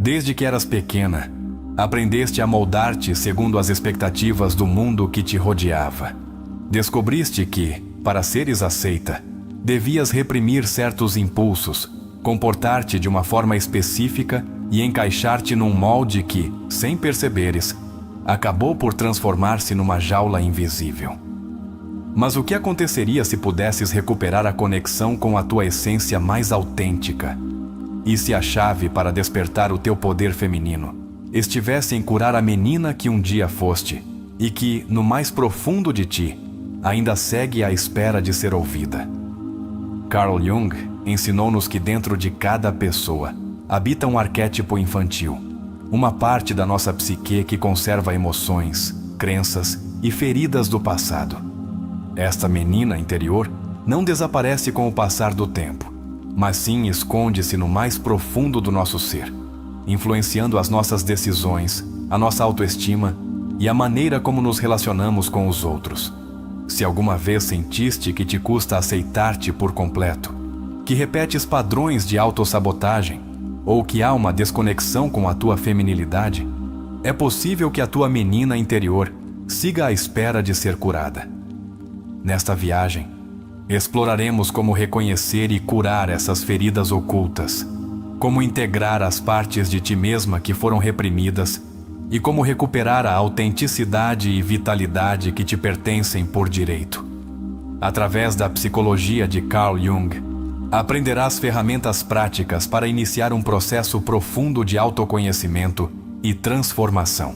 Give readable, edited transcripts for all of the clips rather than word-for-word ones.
Desde que eras pequena, aprendeste a moldar-te segundo as expectativas do mundo que te rodeava. Descobriste que, para seres aceita, devias reprimir certos impulsos, comportar-te de uma forma específica e encaixar-te num molde que, sem perceberes, acabou por transformar-se numa jaula invisível. Mas o que aconteceria se pudesses recuperar a conexão com a tua essência mais autêntica? E se a chave para despertar o teu poder feminino estivesse em curar a menina que um dia foste e que, no mais profundo de ti, ainda segue à espera de ser ouvida? Carl Jung ensinou-nos que dentro de cada pessoa habita um arquétipo infantil, uma parte da nossa psique que conserva emoções, crenças e feridas do passado. Esta menina interior não desaparece com o passar do tempo, mas sim esconde-se no mais profundo do nosso ser, influenciando as nossas decisões, a nossa autoestima e a maneira como nos relacionamos com os outros. Se alguma vez sentiste que te custa aceitar-te por completo, que repetes padrões de autossabotagem, ou que há uma desconexão com a tua feminilidade, é possível que a tua menina interior siga à espera de ser curada. Nesta viagem, exploraremos como reconhecer e curar essas feridas ocultas, como integrar as partes de ti mesma que foram reprimidas e como recuperar a autenticidade e vitalidade que te pertencem por direito. Através da psicologia de Carl Jung, aprenderás ferramentas práticas para iniciar um processo profundo de autoconhecimento e transformação.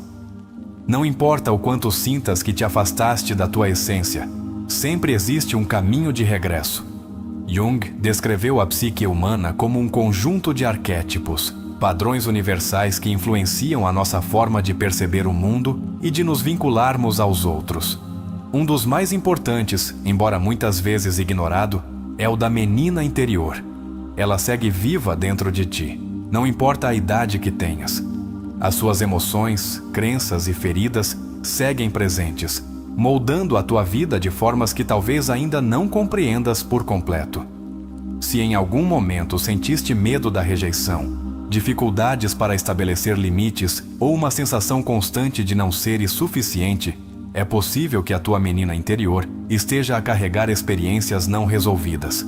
Não importa o quanto sintas que te afastaste da tua essência, sempre existe um caminho de regresso. Jung descreveu a psique humana como um conjunto de arquétipos, padrões universais que influenciam a nossa forma de perceber o mundo e de nos vincularmos aos outros. Um dos mais importantes, embora muitas vezes ignorado, é o da menina interior. Ela segue viva dentro de ti, não importa a idade que tenhas. As suas emoções, crenças e feridas seguem presentes, moldando a tua vida de formas que talvez ainda não compreendas por completo. Se em algum momento sentiste medo da rejeição, dificuldades para estabelecer limites ou uma sensação constante de não seres suficiente, é possível que a tua menina interior esteja a carregar experiências não resolvidas.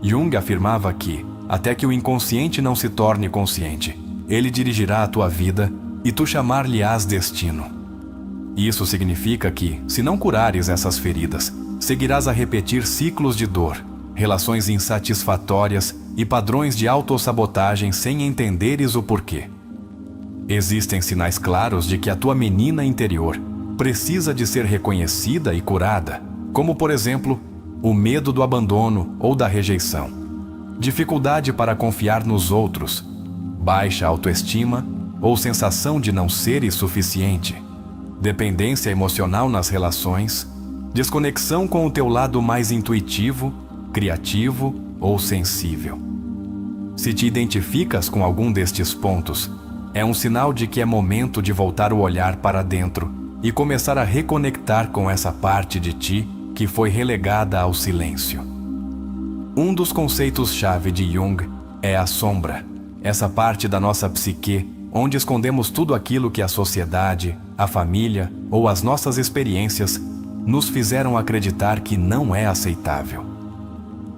Jung afirmava que, até que o inconsciente não se torne consciente, ele dirigirá a tua vida e tu chamar-lhe-ás destino. Isso significa que, se não curares essas feridas, seguirás a repetir ciclos de dor, relações insatisfatórias e padrões de autossabotagem sem entenderes o porquê. Existem sinais claros de que a tua menina interior precisa de ser reconhecida e curada, como, por exemplo, o medo do abandono ou da rejeição, dificuldade para confiar nos outros, baixa autoestima ou sensação de não seres suficiente, dependência emocional nas relações, desconexão com o teu lado mais intuitivo, criativo ou sensível. Se te identificas com algum destes pontos, é um sinal de que é momento de voltar o olhar para dentro e começar a reconectar com essa parte de ti que foi relegada ao silêncio. Um dos conceitos-chave de Jung é a sombra, essa parte da nossa psique onde escondemos tudo aquilo que a sociedade, a família ou as nossas experiências nos fizeram acreditar que não é aceitável.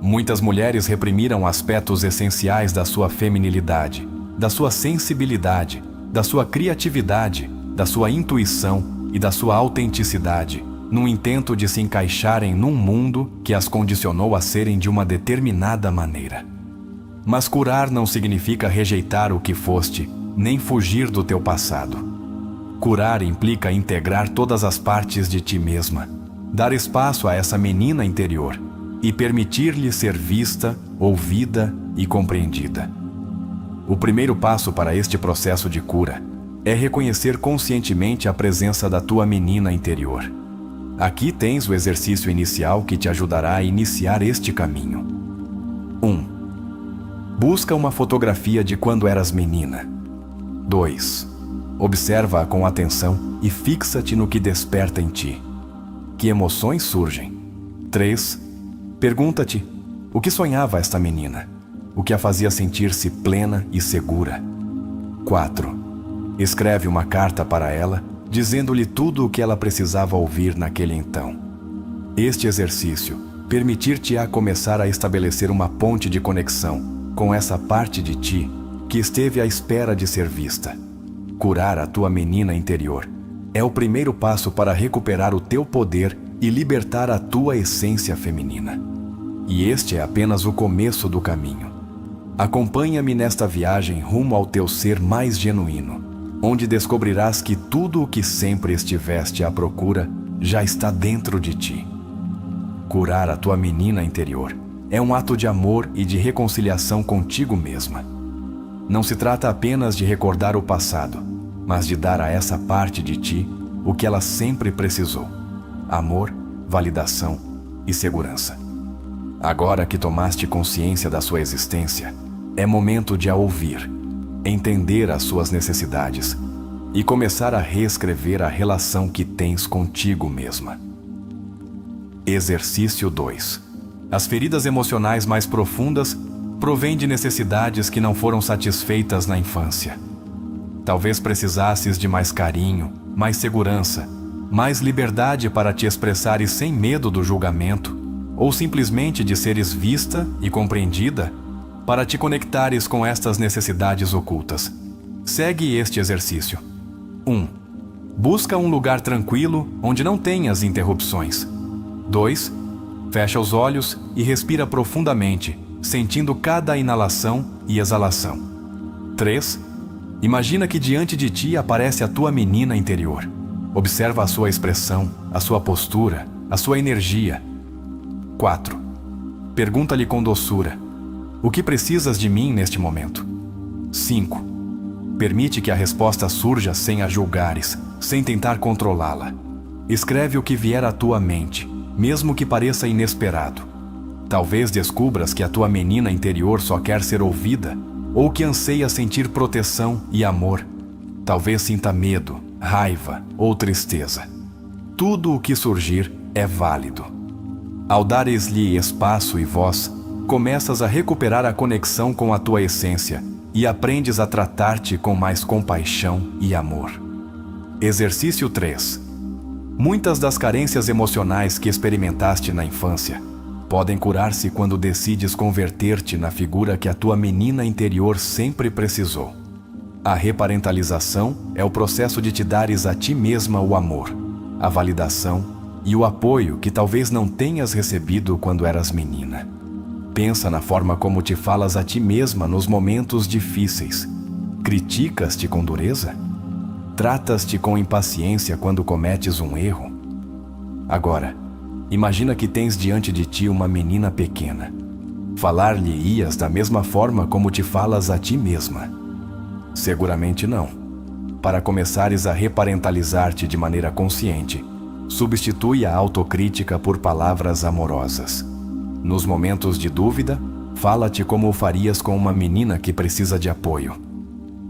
Muitas mulheres reprimiram aspectos essenciais da sua feminilidade, da sua sensibilidade, da sua criatividade, da sua intuição e da sua autenticidade, num intento de se encaixarem num mundo que as condicionou a serem de uma determinada maneira. Mas curar não significa rejeitar o que foste, nem fugir do teu passado. Curar implica integrar todas as partes de ti mesma, dar espaço a essa menina interior e permitir-lhe ser vista, ouvida e compreendida. O primeiro passo para este processo de cura é reconhecer conscientemente a presença da tua menina interior. Aqui tens o exercício inicial que te ajudará a iniciar este caminho. 1. Busca uma fotografia de quando eras menina. 2. Observa-a com atenção e fixa-te no que desperta em ti. Que emoções surgem? 3. Pergunta-te, o que sonhava esta menina? O que a fazia sentir-se plena e segura? 4. Escreve uma carta para ela, dizendo-lhe tudo o que ela precisava ouvir naquele então. Este exercício permitir-te-á começar a estabelecer uma ponte de conexão com essa parte de ti que esteve à espera de ser vista. Curar a tua menina interior é o primeiro passo para recuperar o teu poder e libertar a tua essência feminina. E este é apenas o começo do caminho. Acompanha-me nesta viagem rumo ao teu ser mais genuíno, onde descobrirás que tudo o que sempre estiveste à procura já está dentro de ti. Curar a tua menina interior é um ato de amor e de reconciliação contigo mesma. Não se trata apenas de recordar o passado, mas de dar a essa parte de ti o que ela sempre precisou: amor, validação e segurança. Agora que tomaste consciência da sua existência, é momento de a ouvir, entender as suas necessidades e começar a reescrever a relação que tens contigo mesma. Exercício 2. As feridas emocionais mais profundas provêm de necessidades que não foram satisfeitas na infância. Talvez precisasses de mais carinho, mais segurança, mais liberdade para te expressares sem medo do julgamento, ou simplesmente de seres vista e compreendida para te conectares com estas necessidades ocultas. Segue este exercício. 1. Busca um lugar tranquilo onde não tenhas interrupções. 2. Fecha os olhos e respira profundamente, sentindo cada inalação e exalação. 3. Imagina que diante de ti aparece a tua menina interior. Observa a sua expressão, a sua postura, a sua energia. 4. Pergunta-lhe com doçura: o que precisas de mim neste momento? 5. Permite que a resposta surja sem a julgares, sem tentar controlá-la. Escreve o que vier à tua mente, mesmo que pareça inesperado. Talvez descubras que a tua menina interior só quer ser ouvida, ou que anseia sentir proteção e amor. Talvez sinta medo, raiva ou tristeza. Tudo o que surgir é válido. Ao dares-lhe espaço e voz, começas a recuperar a conexão com a tua essência e aprendes a tratar-te com mais compaixão e amor. Exercício 3. Muitas das carências emocionais que experimentaste na infância podem curar-se quando decides converter-te na figura que a tua menina interior sempre precisou. A reparentalização é o processo de te dares a ti mesma o amor, a validação e o apoio que talvez não tenhas recebido quando eras menina. Pensa na forma como te falas a ti mesma nos momentos difíceis. Criticas-te com dureza? Tratas-te com impaciência quando cometes um erro? Agora, imagina que tens diante de ti uma menina pequena. Falar-lhe-ias da mesma forma como te falas a ti mesma? Seguramente não. Para começares a reparentalizar-te de maneira consciente, substitui a autocrítica por palavras amorosas. Nos momentos de dúvida, fala-te como o farias com uma menina que precisa de apoio.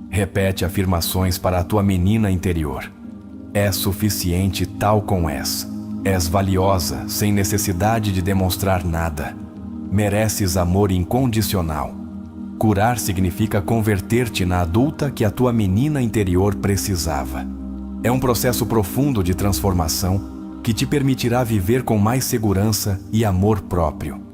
Repete afirmações para a tua menina interior. És suficiente tal como és. És valiosa, sem necessidade de demonstrar nada. Mereces amor incondicional. Curar significa converter-te na adulta que a tua menina interior precisava. É um processo profundo de transformação que te permitirá viver com mais segurança e amor próprio.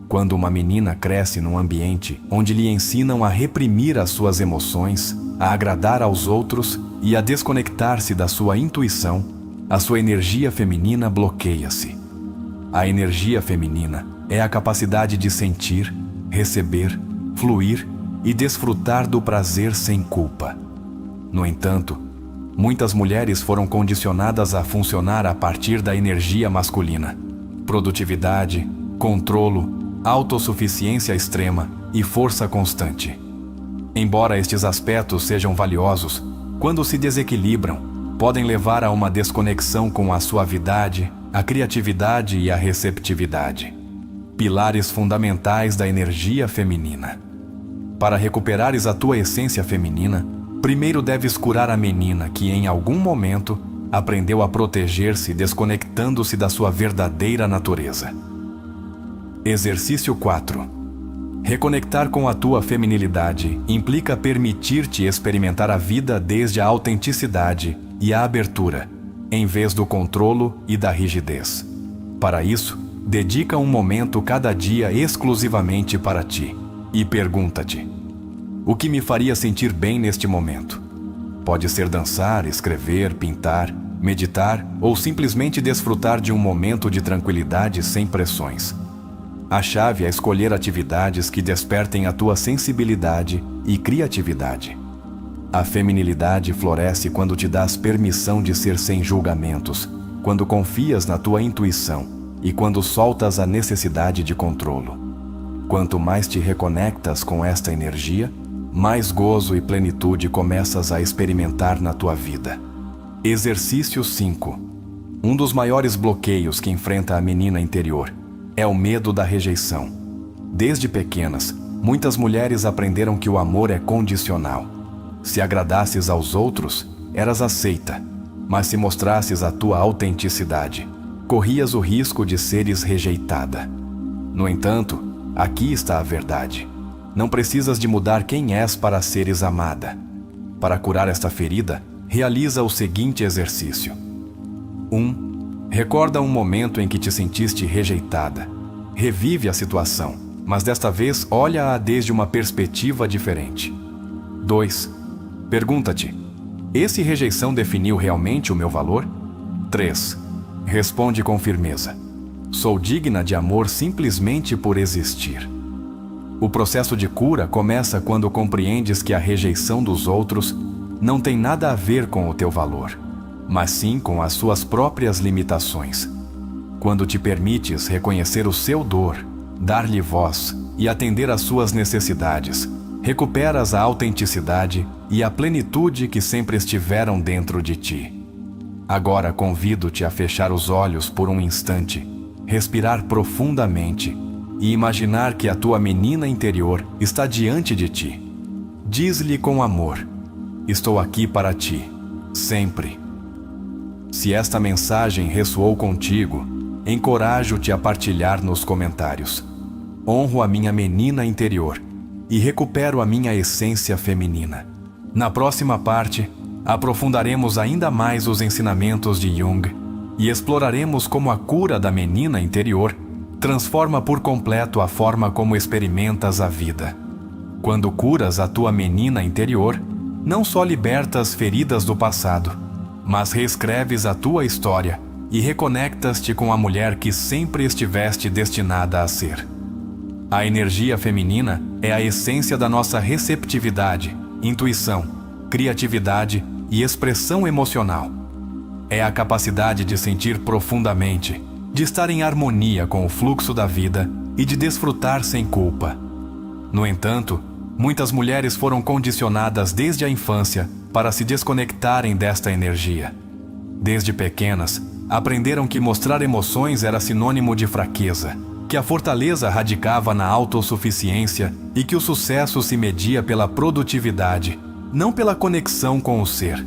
Quando uma menina cresce num ambiente onde lhe ensinam a reprimir as suas emoções, a agradar aos outros e a desconectar-se da sua intuição, a sua energia feminina bloqueia-se. A energia feminina é a capacidade de sentir, receber, fluir e desfrutar do prazer sem culpa. No entanto, muitas mulheres foram condicionadas a funcionar a partir da energia masculina. Produtividade, controlo, autossuficiência extrema e força constante. Embora estes aspectos sejam valiosos, quando se desequilibram, podem levar a uma desconexão com a suavidade, a criatividade e a receptividade. Pilares fundamentais da energia feminina. Para recuperares a tua essência feminina, primeiro deves curar a menina que, em algum momento, aprendeu a proteger-se desconectando-se da sua verdadeira natureza. Exercício 4. Reconectar com a tua feminilidade implica permitir-te experimentar a vida desde a autenticidade e a abertura, em vez do controlo e da rigidez. Para isso, dedica um momento cada dia exclusivamente para ti e pergunta-te: o que me faria sentir bem neste momento? Pode ser dançar, escrever, pintar, meditar ou simplesmente desfrutar de um momento de tranquilidade sem pressões. A chave é escolher atividades que despertem a tua sensibilidade e criatividade. A feminilidade floresce quando te dás permissão de ser sem julgamentos, quando confias na tua intuição e quando soltas a necessidade de controlo. Quanto mais te reconectas com esta energia, mais gozo e plenitude começas a experimentar na tua vida. Exercício 5. Um dos maiores bloqueios que enfrenta a menina interior é o medo da rejeição. Desde pequenas, muitas mulheres aprenderam que o amor é condicional. Se agradasses aos outros, eras aceita, mas se mostrasses a tua autenticidade, corrias o risco de seres rejeitada. No entanto, aqui está a verdade. Não precisas de mudar quem és para seres amada. Para curar esta ferida, realiza o seguinte exercício. 1. Recorda um momento em que te sentiste rejeitada. Revive a situação, mas desta vez olha-a desde uma perspectiva diferente. 2. Pergunta-te: esse rejeição definiu realmente o meu valor? 3. Responde com firmeza: sou digna de amor simplesmente por existir. O processo de cura começa quando compreendes que a rejeição dos outros não tem nada a ver com o teu valor, mas sim com as suas próprias limitações. Quando te permites reconhecer o seu dor, dar-lhe voz e atender às suas necessidades, recuperas a autenticidade e a plenitude que sempre estiveram dentro de ti. Agora convido-te a fechar os olhos por um instante, respirar profundamente e imaginar que a tua menina interior está diante de ti. Diz-lhe com amor: estou aqui para ti, sempre. Se esta mensagem ressoou contigo, encorajo-te a partilhar nos comentários. Honro a minha menina interior e recupero a minha essência feminina. Na próxima parte, aprofundaremos ainda mais os ensinamentos de Jung e exploraremos como a cura da menina interior transforma por completo a forma como experimentas a vida. Quando curas a tua menina interior, não só libertas feridas do passado, mas reescreves a tua história e reconectas-te com a mulher que sempre estiveste destinada a ser. A energia feminina é a essência da nossa receptividade, intuição, criatividade e expressão emocional. É a capacidade de sentir profundamente, de estar em harmonia com o fluxo da vida e de desfrutar sem culpa. No entanto, muitas mulheres foram condicionadas desde a infância para se desconectarem desta energia. Desde pequenas, aprenderam que mostrar emoções era sinônimo de fraqueza, que a fortaleza radicava na autossuficiência e que o sucesso se media pela produtividade, não pela conexão com o ser.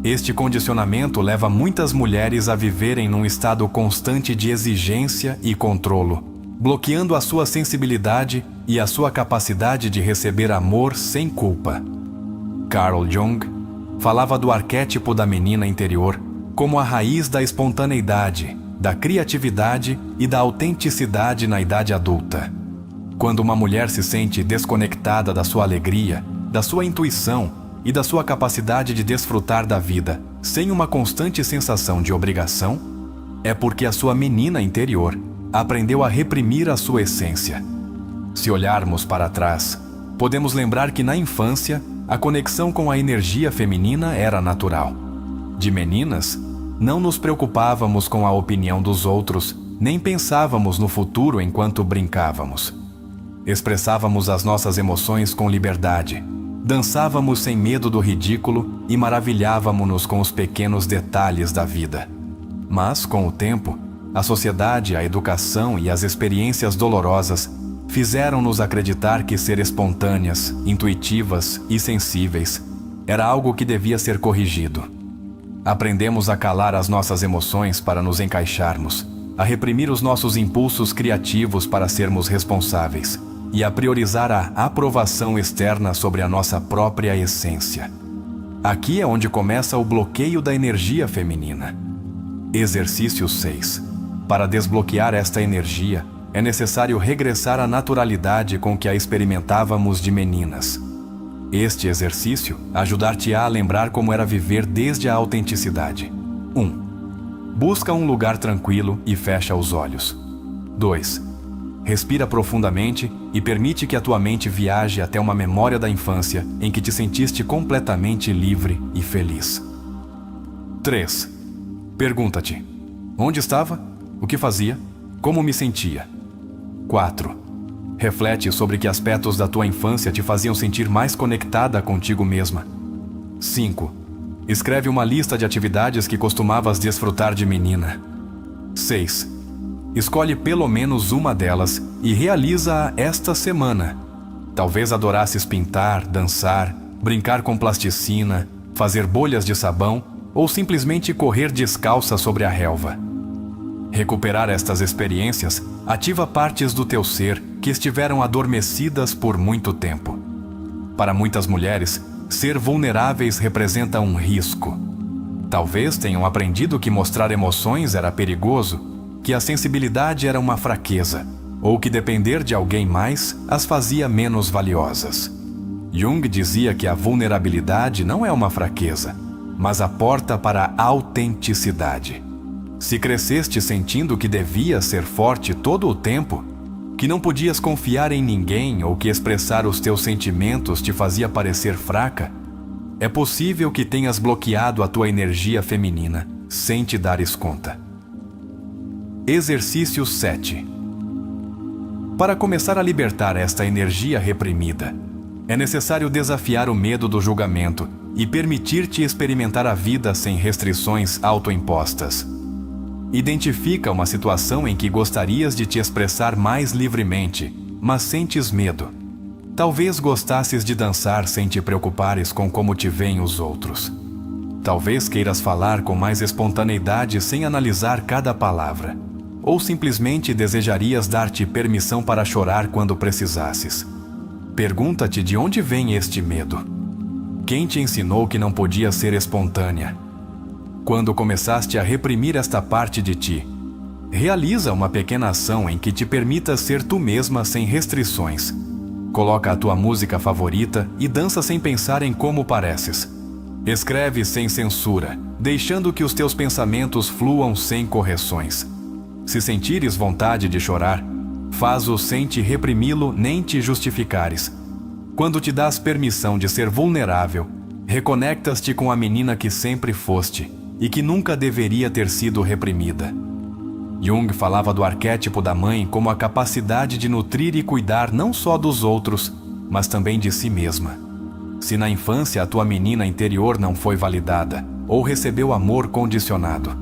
Este condicionamento leva muitas mulheres a viverem num estado constante de exigência e controlo, bloqueando a sua sensibilidade e a sua capacidade de receber amor sem culpa. Carl Jung falava do arquétipo da menina interior como a raiz da espontaneidade, da criatividade e da autenticidade na idade adulta. Quando uma mulher se sente desconectada da sua alegria, da sua intuição e da sua capacidade de desfrutar da vida, sem uma constante sensação de obrigação, é porque a sua menina interior aprendeu a reprimir a sua essência. Se olharmos para trás, podemos lembrar que na infância, a conexão com a energia feminina era natural. De meninas, não nos preocupávamos com a opinião dos outros, nem pensávamos no futuro enquanto brincávamos. Expressávamos as nossas emoções com liberdade, dançávamos sem medo do ridículo e maravilhávamos-nos com os pequenos detalhes da vida. Mas, com o tempo, a sociedade, a educação e as experiências dolorosas fizeram-nos acreditar que ser espontâneas, intuitivas e sensíveis era algo que devia ser corrigido. Aprendemos a calar as nossas emoções para nos encaixarmos, a reprimir os nossos impulsos criativos para sermos responsáveis. e a priorizar a aprovação externa sobre a nossa própria essência. Aqui é onde começa o bloqueio da energia feminina. Exercício 6. Para desbloquear esta energia, é necessário regressar à naturalidade com que a experimentávamos de meninas. Este exercício ajudar-te-á a lembrar como era viver desde a autenticidade. 1. Busca um lugar tranquilo e fecha os olhos. 2. Respira profundamente e permite que a tua mente viaje até uma memória da infância em que te sentiste completamente livre e feliz. 3. Pergunta-te: onde estava? O que fazia? Como me sentia? 4. Reflete sobre que aspectos da tua infância te faziam sentir mais conectada contigo mesma. 5. Escreve uma lista de atividades que costumavas desfrutar de menina. 6. Escolhe pelo menos uma delas e realiza-a esta semana. Talvez adorasses pintar, dançar, brincar com plasticina, fazer bolhas de sabão ou simplesmente correr descalça sobre a relva. Recuperar estas experiências ativa partes do teu ser que estiveram adormecidas por muito tempo. Para muitas mulheres, ser vulneráveis representa um risco. Talvez tenham aprendido que mostrar emoções era perigoso, que a sensibilidade era uma fraqueza, ou que depender de alguém mais as fazia menos valiosas. Jung dizia que a vulnerabilidade não é uma fraqueza, mas a porta para a autenticidade. Se cresceste sentindo que devias ser forte todo o tempo, que não podias confiar em ninguém ou que expressar os teus sentimentos te fazia parecer fraca, é possível que tenhas bloqueado a tua energia feminina sem te dares conta. Exercício 7. Para começar a libertar esta energia reprimida, é necessário desafiar o medo do julgamento e permitir-te experimentar a vida sem restrições autoimpostas. Identifica uma situação em que gostarias de te expressar mais livremente, mas sentes medo. Talvez gostasses de dançar sem te preocupares com como te veem os outros. Talvez queiras falar com mais espontaneidade sem analisar cada palavra. Ou simplesmente desejarias dar-te permissão para chorar quando precisasses. Pergunta-te de onde vem este medo. Quem te ensinou que não podia ser espontânea? Quando começaste a reprimir esta parte de ti, realiza uma pequena ação em que te permita ser tu mesma sem restrições. Coloca a tua música favorita e dança sem pensar em como pareces. Escreve sem censura, deixando que os teus pensamentos fluam sem correções. Se sentires vontade de chorar, faz-o sem te reprimi-lo nem te justificares. Quando te dás permissão de ser vulnerável, reconectas-te com a menina que sempre foste e que nunca deveria ter sido reprimida. Jung falava do arquétipo da mãe como a capacidade de nutrir e cuidar não só dos outros, mas também de si mesma. Se na infância a tua menina interior não foi validada ou recebeu amor condicionado,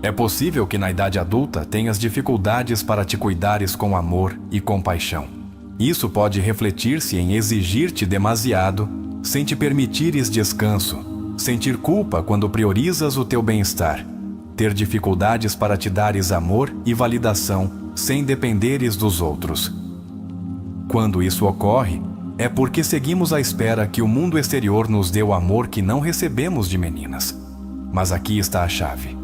é possível que na idade adulta tenhas dificuldades para te cuidares com amor e compaixão. Isso pode refletir-se em exigir-te demasiado, sem te permitires descanso, sentir culpa quando priorizas o teu bem-estar, ter dificuldades para te dares amor e validação sem dependeres dos outros. Quando isso ocorre, é porque seguimos à espera que o mundo exterior nos dê o amor que não recebemos de meninas. Mas aqui está a chave.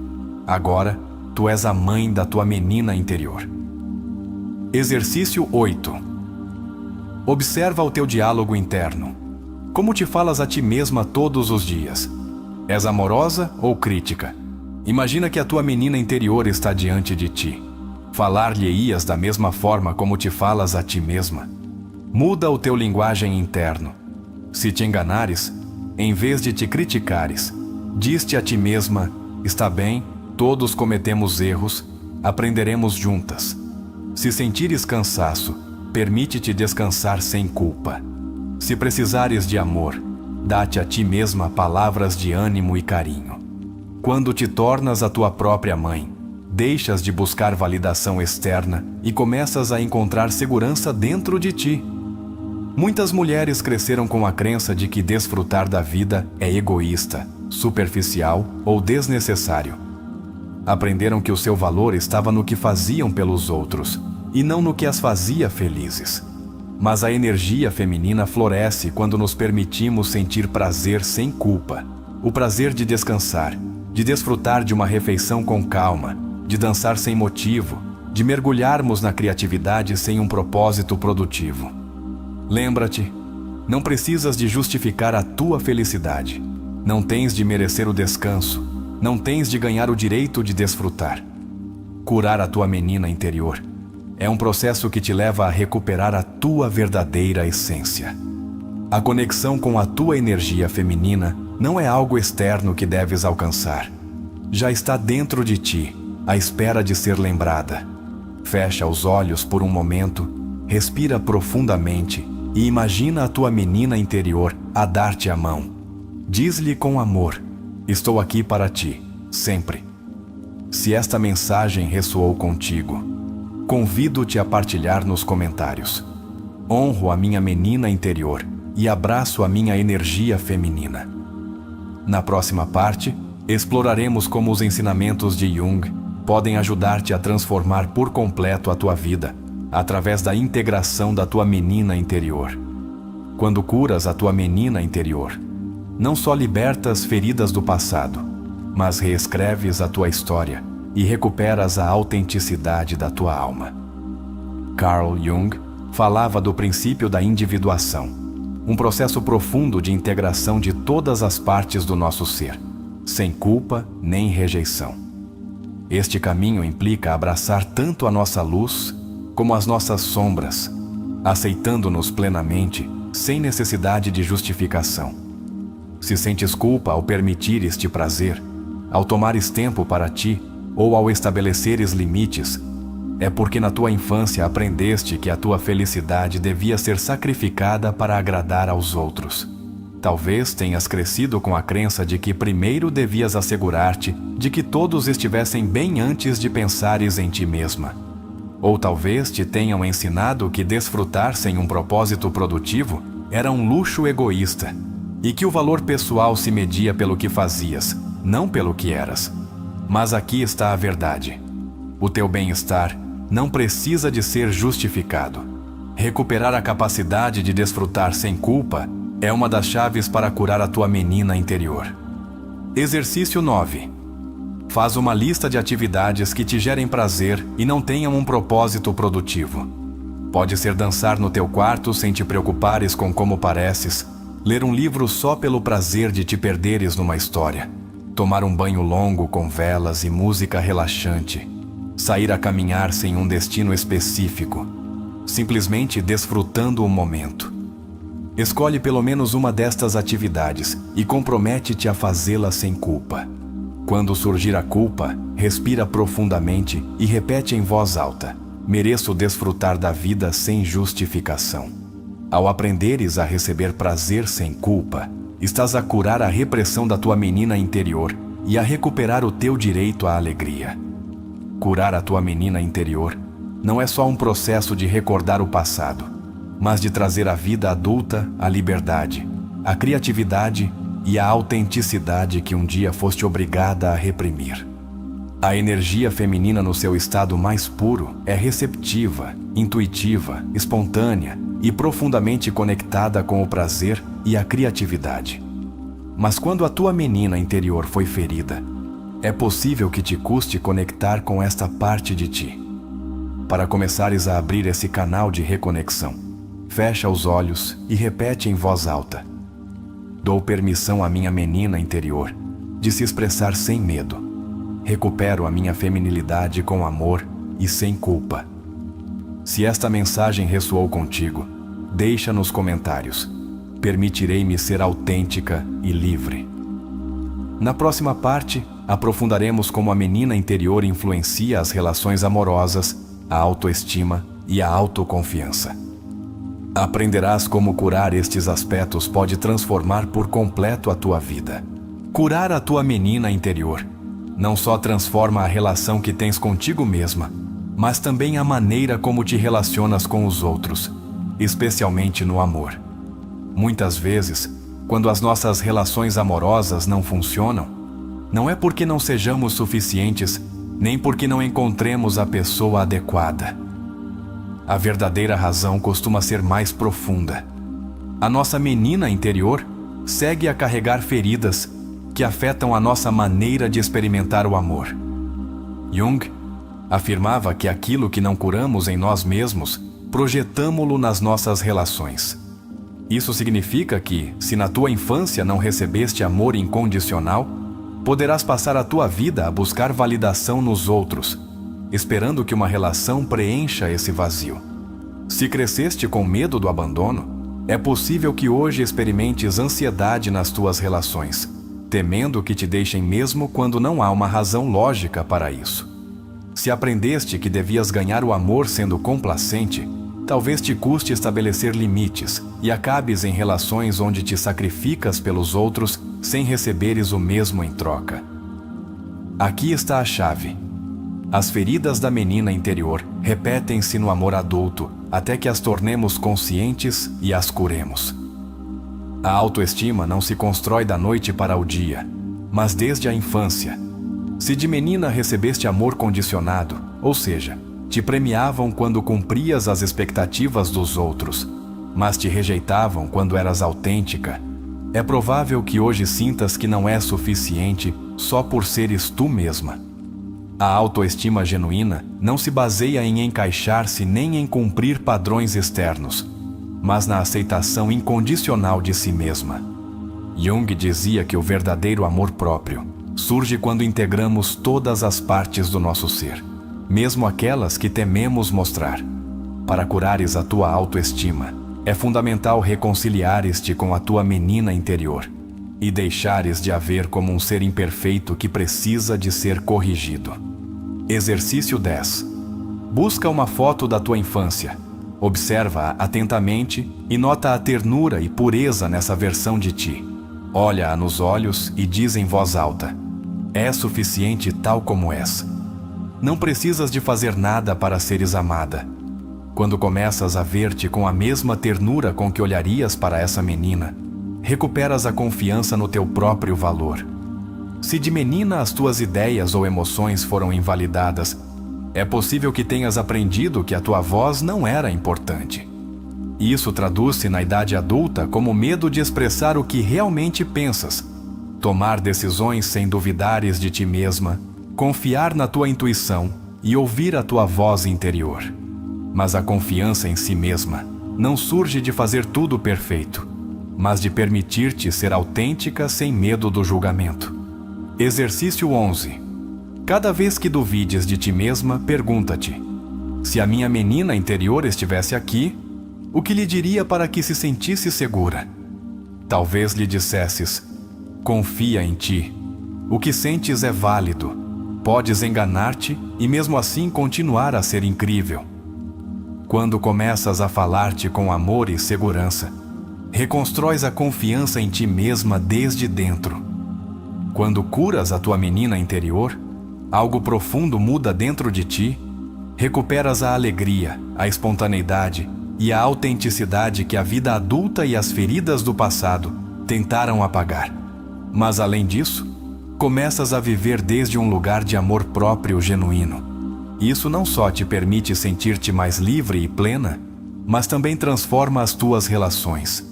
Agora, tu és a mãe da tua menina interior. Exercício 8. Observa o teu diálogo interno. Como te falas a ti mesma todos os dias? És amorosa ou crítica? Imagina que a tua menina interior está diante de ti. Falar-lhe-ias da mesma forma como te falas a ti mesma? Muda o teu linguagem interno. Se te enganares, em vez de te criticares, diz-te a ti mesma: está bem, todos cometemos erros, aprenderemos juntas. Se sentires cansaço, permite-te descansar sem culpa. Se precisares de amor, dá-te a ti mesma palavras de ânimo e carinho. Quando te tornas a tua própria mãe, deixas de buscar validação externa e começas a encontrar segurança dentro de ti. Muitas mulheres cresceram com a crença de que desfrutar da vida é egoísta, superficial ou desnecessário. Aprenderam que o seu valor estava no que faziam pelos outros e não no que as fazia felizes. Mas a energia feminina floresce quando nos permitimos sentir prazer sem culpa. O prazer de descansar, de desfrutar de uma refeição com calma, de dançar sem motivo, de mergulharmos na criatividade sem um propósito produtivo. Lembra-te, não precisas de justificar a tua felicidade. Não tens de merecer o descanso. Não tens de ganhar o direito de desfrutar. Curar a tua menina interior é um processo que te leva a recuperar a tua verdadeira essência. A conexão com a tua energia feminina não é algo externo que deves alcançar. Já está dentro de ti, à espera de ser lembrada. Fecha os olhos por um momento, respira profundamente e imagina a tua menina interior a dar-te a mão. Diz-lhe com amor: estou aqui para ti, sempre. Se esta mensagem ressoou contigo, convido-te a partilhar nos comentários. Honro a minha menina interior e abraço a minha energia feminina. Na próxima parte, exploraremos como os ensinamentos de Jung podem ajudar-te a transformar por completo a tua vida, através da integração da tua menina interior. Quando curas a tua menina interior, não só libertas feridas do passado, mas reescreves a tua história e recuperas a autenticidade da tua alma. Carl Jung falava do princípio da individuação, um processo profundo de integração de todas as partes do nosso ser, sem culpa nem rejeição. Este caminho implica abraçar tanto a nossa luz como as nossas sombras, aceitando-nos plenamente, sem necessidade de justificação. Se sentes culpa ao permitir este prazer, ao tomares tempo para ti ou ao estabeleceres limites, é porque na tua infância aprendeste que a tua felicidade devia ser sacrificada para agradar aos outros. Talvez tenhas crescido com a crença de que primeiro devias assegurar-te de que todos estivessem bem antes de pensares em ti mesma. Ou talvez te tenham ensinado que desfrutar sem um propósito produtivo era um luxo egoísta, e que o valor pessoal se media pelo que fazias, não pelo que eras. Mas aqui está a verdade. O teu bem-estar não precisa de ser justificado. Recuperar a capacidade de desfrutar sem culpa é uma das chaves para curar a tua menina interior. Exercício 9. Faz uma lista de atividades que te gerem prazer e não tenham um propósito produtivo. Pode ser dançar no teu quarto sem te preocupares com como pareces, ler um livro só pelo prazer de te perderes numa história, tomar um banho longo com velas e música relaxante, sair a caminhar sem um destino específico, simplesmente desfrutando o momento. Escolhe pelo menos uma destas atividades e compromete-te a fazê-la sem culpa. Quando surgir a culpa, respira profundamente e repete em voz alta: mereço desfrutar da vida sem justificação. Ao aprenderes a receber prazer sem culpa, estás a curar a repressão da tua menina interior e a recuperar o teu direito à alegria. Curar a tua menina interior não é só um processo de recordar o passado, mas de trazer à vida adulta a liberdade, a criatividade e a autenticidade que um dia foste obrigada a reprimir. A energia feminina no seu estado mais puro é receptiva, intuitiva, espontânea e profundamente conectada com o prazer e a criatividade. Mas quando a tua menina interior foi ferida, é possível que te custe conectar com esta parte de ti. Para começares a abrir esse canal de reconexão, fecha os olhos e repete em voz alta: dou permissão à minha menina interior de se expressar sem medo. Recupero a minha feminilidade com amor e sem culpa. Se esta mensagem ressoou contigo, deixa nos comentários. Permitirei-me ser autêntica e livre. Na próxima parte, aprofundaremos como a menina interior influencia as relações amorosas, a autoestima e a autoconfiança. Aprenderás como curar estes aspectos pode transformar por completo a tua vida. Curar a tua menina interior não só transforma a relação que tens contigo mesma, mas também a maneira como te relacionas com os outros, especialmente no amor. Muitas vezes, quando as nossas relações amorosas não funcionam, não é porque não sejamos suficientes, nem porque não encontremos a pessoa adequada. a verdadeira razão costuma ser mais profunda. A nossa menina interior segue a carregar feridas que afetam a nossa maneira de experimentar o amor. Jung afirmava que aquilo que não curamos em nós mesmos, projetamo-lo nas nossas relações. Isso significa que, se na tua infância não recebeste amor incondicional, poderás passar a tua vida a buscar validação nos outros, esperando que uma relação preencha esse vazio. Se cresceste com medo do abandono, é possível que hoje experimentes ansiedade nas tuas relações, temendo que te deixem mesmo quando não há uma razão lógica para isso. Se aprendeste que devias ganhar o amor sendo complacente, talvez te custe estabelecer limites e acabes em relações onde te sacrificas pelos outros sem receberes o mesmo em troca. Aqui está a chave. As feridas da menina interior repetem-se no amor adulto até que as tornemos conscientes e as curemos. A autoestima não se constrói da noite para o dia, mas desde a infância. Se de menina recebeste amor condicionado, ou seja, te premiavam quando cumprias as expectativas dos outros, mas te rejeitavam quando eras autêntica, é provável que hoje sintas que não é suficiente só por seres tu mesma. A autoestima genuína não se baseia em encaixar-se nem em cumprir padrões externos, mas na aceitação incondicional de si mesma. Jung dizia que o verdadeiro amor próprio surge quando integramos todas as partes do nosso ser, mesmo aquelas que tememos mostrar. Para curares a tua autoestima, é fundamental reconciliares-te com a tua menina interior e deixares de a ver como um ser imperfeito que precisa de ser corrigido. Exercício 10. Busca uma foto da tua infância. Observa-a atentamente e nota a ternura e pureza nessa versão de ti. Olha-a nos olhos e diz em voz alta: é suficiente tal como és. Não precisas de fazer nada para seres amada. Quando começas a ver-te com a mesma ternura com que olharias para essa menina, recuperas a confiança no teu próprio valor. Se de menina as tuas ideias ou emoções foram invalidadas, é possível que tenhas aprendido que a tua voz não era importante. Isso traduz-se na idade adulta como medo de expressar o que realmente pensas, tomar decisões sem duvidares de ti mesma, confiar na tua intuição e ouvir a tua voz interior. Mas a confiança em si mesma não surge de fazer tudo perfeito, mas de permitir-te ser autêntica sem medo do julgamento. Exercício 11. Cada vez que duvides de ti mesma, pergunta-te: se a minha menina interior estivesse aqui, o que lhe diria para que se sentisse segura? Talvez lhe dissesses: confia em ti. O que sentes é válido. Podes enganar-te e mesmo assim continuar a ser incrível. Quando começas a falar-te com amor e segurança, reconstróis a confiança em ti mesma desde dentro. Quando curas a tua menina interior, algo profundo muda dentro de ti, recuperas a alegria, a espontaneidade e a autenticidade que a vida adulta e as feridas do passado tentaram apagar. Mas além disso, começas a viver desde um lugar de amor próprio genuíno. Isso não só te permite sentir-te mais livre e plena, mas também transforma as tuas relações.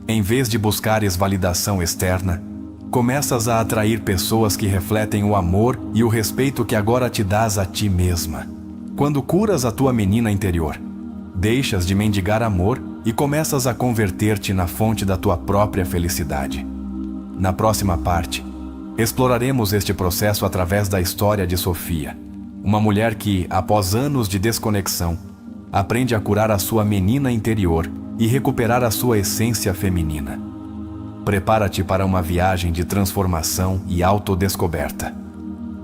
Em vez de buscares validação externa, começas a atrair pessoas que refletem o amor e o respeito que agora te dás a ti mesma. Quando curas a tua menina interior, deixas de mendigar amor e começas a converter-te na fonte da tua própria felicidade. Na próxima parte, exploraremos este processo através da história de Sofia, uma mulher que, após anos de desconexão, aprende a curar a sua menina interior e recuperar a sua essência feminina. Prepara-te para uma viagem de transformação e autodescoberta.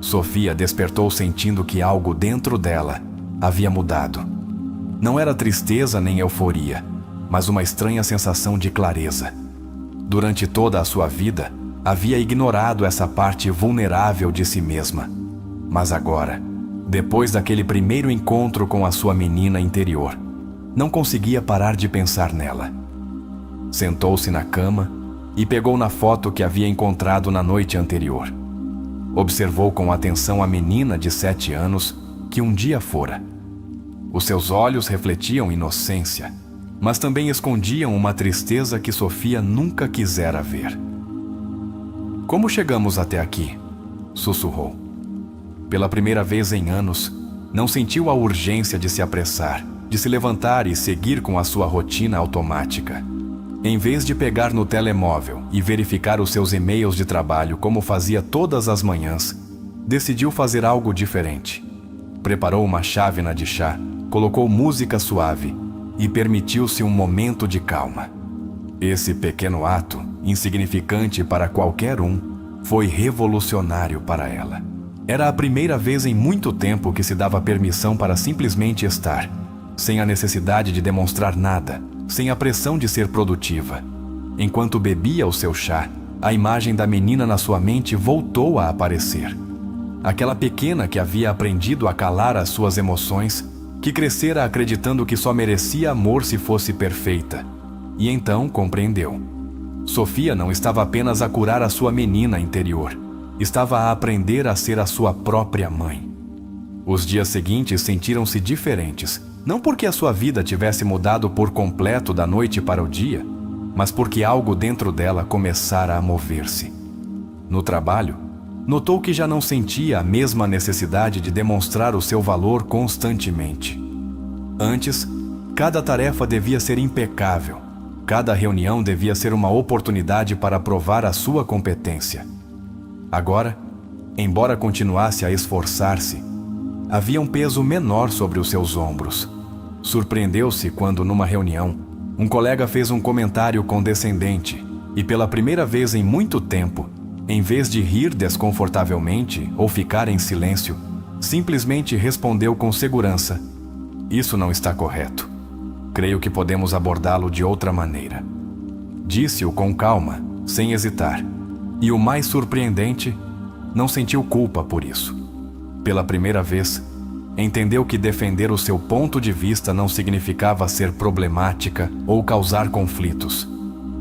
Sofia despertou sentindo que algo dentro dela havia mudado. Não era tristeza nem euforia, mas uma estranha sensação de clareza. Durante toda a sua vida, havia ignorado essa parte vulnerável de si mesma. Mas agora, depois daquele primeiro encontro com a sua menina interior, não conseguia parar de pensar nela. Sentou-se na cama e pegou na foto que havia encontrado na noite anterior. Observou com atenção a menina de 7 anos que um dia fora. Os seus olhos refletiam inocência, mas também escondiam uma tristeza que Sofia nunca quisera ver. "Como chegamos até aqui?" sussurrou. Pela primeira vez em anos, não sentiu a urgência de se apressar, de se levantar e seguir com a sua rotina automática. Em vez de pegar no telemóvel e verificar os seus e-mails de trabalho como fazia todas as manhãs, decidiu fazer algo diferente. Preparou uma chávena de chá, colocou música suave e permitiu-se um momento de calma. Esse pequeno ato, insignificante para qualquer um, foi revolucionário para ela. Era a primeira vez em muito tempo que se dava permissão para simplesmente estar, sem a necessidade de demonstrar nada, sem a pressão de ser produtiva. Enquanto bebia o seu chá, a imagem da menina na sua mente voltou a aparecer. Aquela pequena que havia aprendido a calar as suas emoções, que crescera acreditando que só merecia amor se fosse perfeita. E então compreendeu. Sofia não estava apenas a curar a sua menina interior, estava a aprender a ser a sua própria mãe. Os dias seguintes sentiram-se diferentes, não porque a sua vida tivesse mudado por completo da noite para o dia, mas porque algo dentro dela começara a mover-se. No trabalho, notou que já não sentia a mesma necessidade de demonstrar o seu valor constantemente. Antes, cada tarefa devia ser impecável, cada reunião devia ser uma oportunidade para provar a sua competência. Agora, embora continuasse a esforçar-se, havia um peso menor sobre os seus ombros. Surpreendeu-se quando, numa reunião, um colega fez um comentário condescendente e, pela primeira vez em muito tempo, em vez de rir desconfortavelmente ou ficar em silêncio, simplesmente respondeu com segurança: "Isso não está correto. Creio que podemos abordá-lo de outra maneira." Disse-o com calma, sem hesitar. E o mais surpreendente, não sentiu culpa por isso. Pela primeira vez, entendeu que defender o seu ponto de vista não significava ser problemática ou causar conflitos.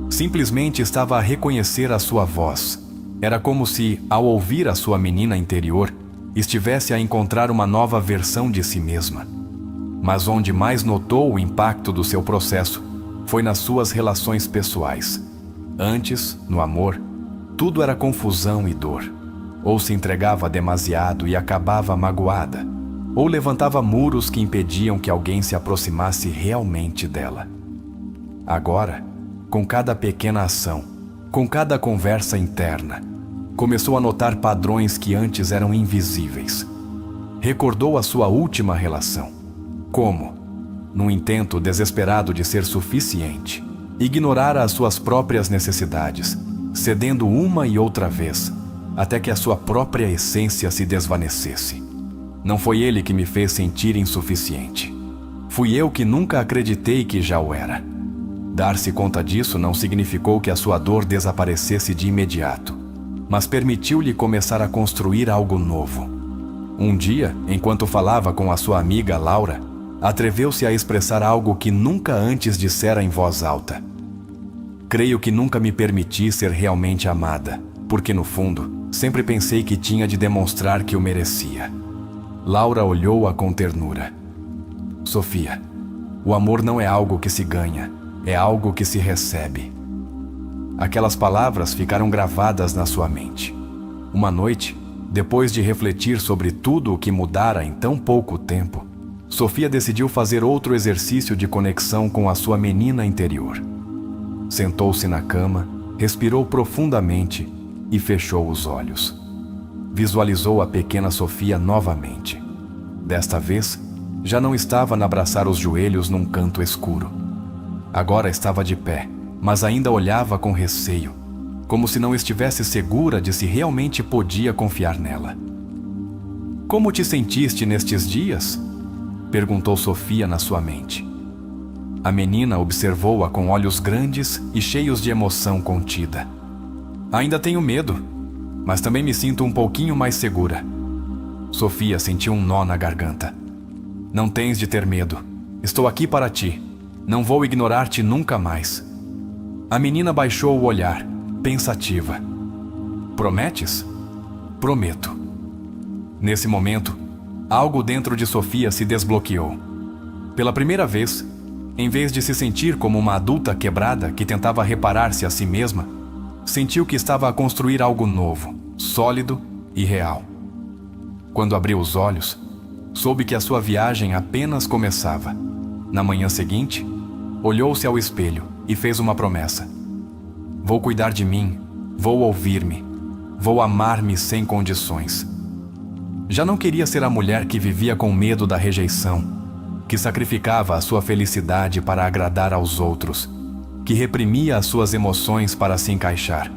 Simplesmente estava a reconhecer a sua voz. Era como se, ao ouvir a sua menina interior, estivesse a encontrar uma nova versão de si mesma. Mas onde mais notou o impacto do seu processo foi nas suas relações pessoais. Antes, no amor, tudo era confusão e dor. Ou se entregava demasiado e acabava magoada, ou levantava muros que impediam que alguém se aproximasse realmente dela. Agora, com cada pequena ação, com cada conversa interna, começou a notar padrões que antes eram invisíveis. Recordou a sua última relação. Como, num intento desesperado de ser suficiente, ignorara as suas próprias necessidades, cedendo uma e outra vez, até que a sua própria essência se desvanecesse. Não foi ele que me fez sentir insuficiente. Fui eu que nunca acreditei que já o era. Dar-se conta disso não significou que a sua dor desaparecesse de imediato, mas permitiu-lhe começar a construir algo novo. Um dia, enquanto falava com a sua amiga Laura, atreveu-se a expressar algo que nunca antes dissera em voz alta. "Creio que nunca me permiti ser realmente amada, porque no fundo, sempre pensei que tinha de demonstrar que o merecia." Laura olhou-a com ternura. "Sofia, o amor não é algo que se ganha, é algo que se recebe." Aquelas palavras ficaram gravadas na sua mente. Uma noite, depois de refletir sobre tudo o que mudara em tão pouco tempo, Sofia decidiu fazer outro exercício de conexão com a sua menina interior. Sentou-se na cama, respirou profundamente e fechou os olhos. Visualizou a pequena Sofia novamente. Desta vez, já não estava a abraçar os joelhos num canto escuro. Agora estava de pé, mas ainda olhava com receio, como se não estivesse segura de se realmente podia confiar nela. "Como te sentiste nestes dias?" perguntou Sofia na sua mente. A menina observou-a com olhos grandes e cheios de emoção contida. "Ainda tenho medo, mas também me sinto um pouquinho mais segura." Sofia sentiu um nó na garganta. "Não tens de ter medo. Estou aqui para ti. Não vou ignorar-te nunca mais." A menina baixou o olhar, pensativa. "Prometes?" "Prometo." Nesse momento, algo dentro de Sofia se desbloqueou. Pela primeira vez, em vez de se sentir como uma adulta quebrada que tentava reparar-se a si mesma, sentiu que estava a construir algo novo, sólido e real. Quando abriu os olhos, soube que a sua viagem apenas começava. Na manhã seguinte, olhou-se ao espelho e fez uma promessa: vou cuidar de mim, vou ouvir-me, vou amar-me sem condições. Já não queria ser a mulher que vivia com medo da rejeição, que sacrificava a sua felicidade para agradar aos outros, que reprimia as suas emoções para se encaixar.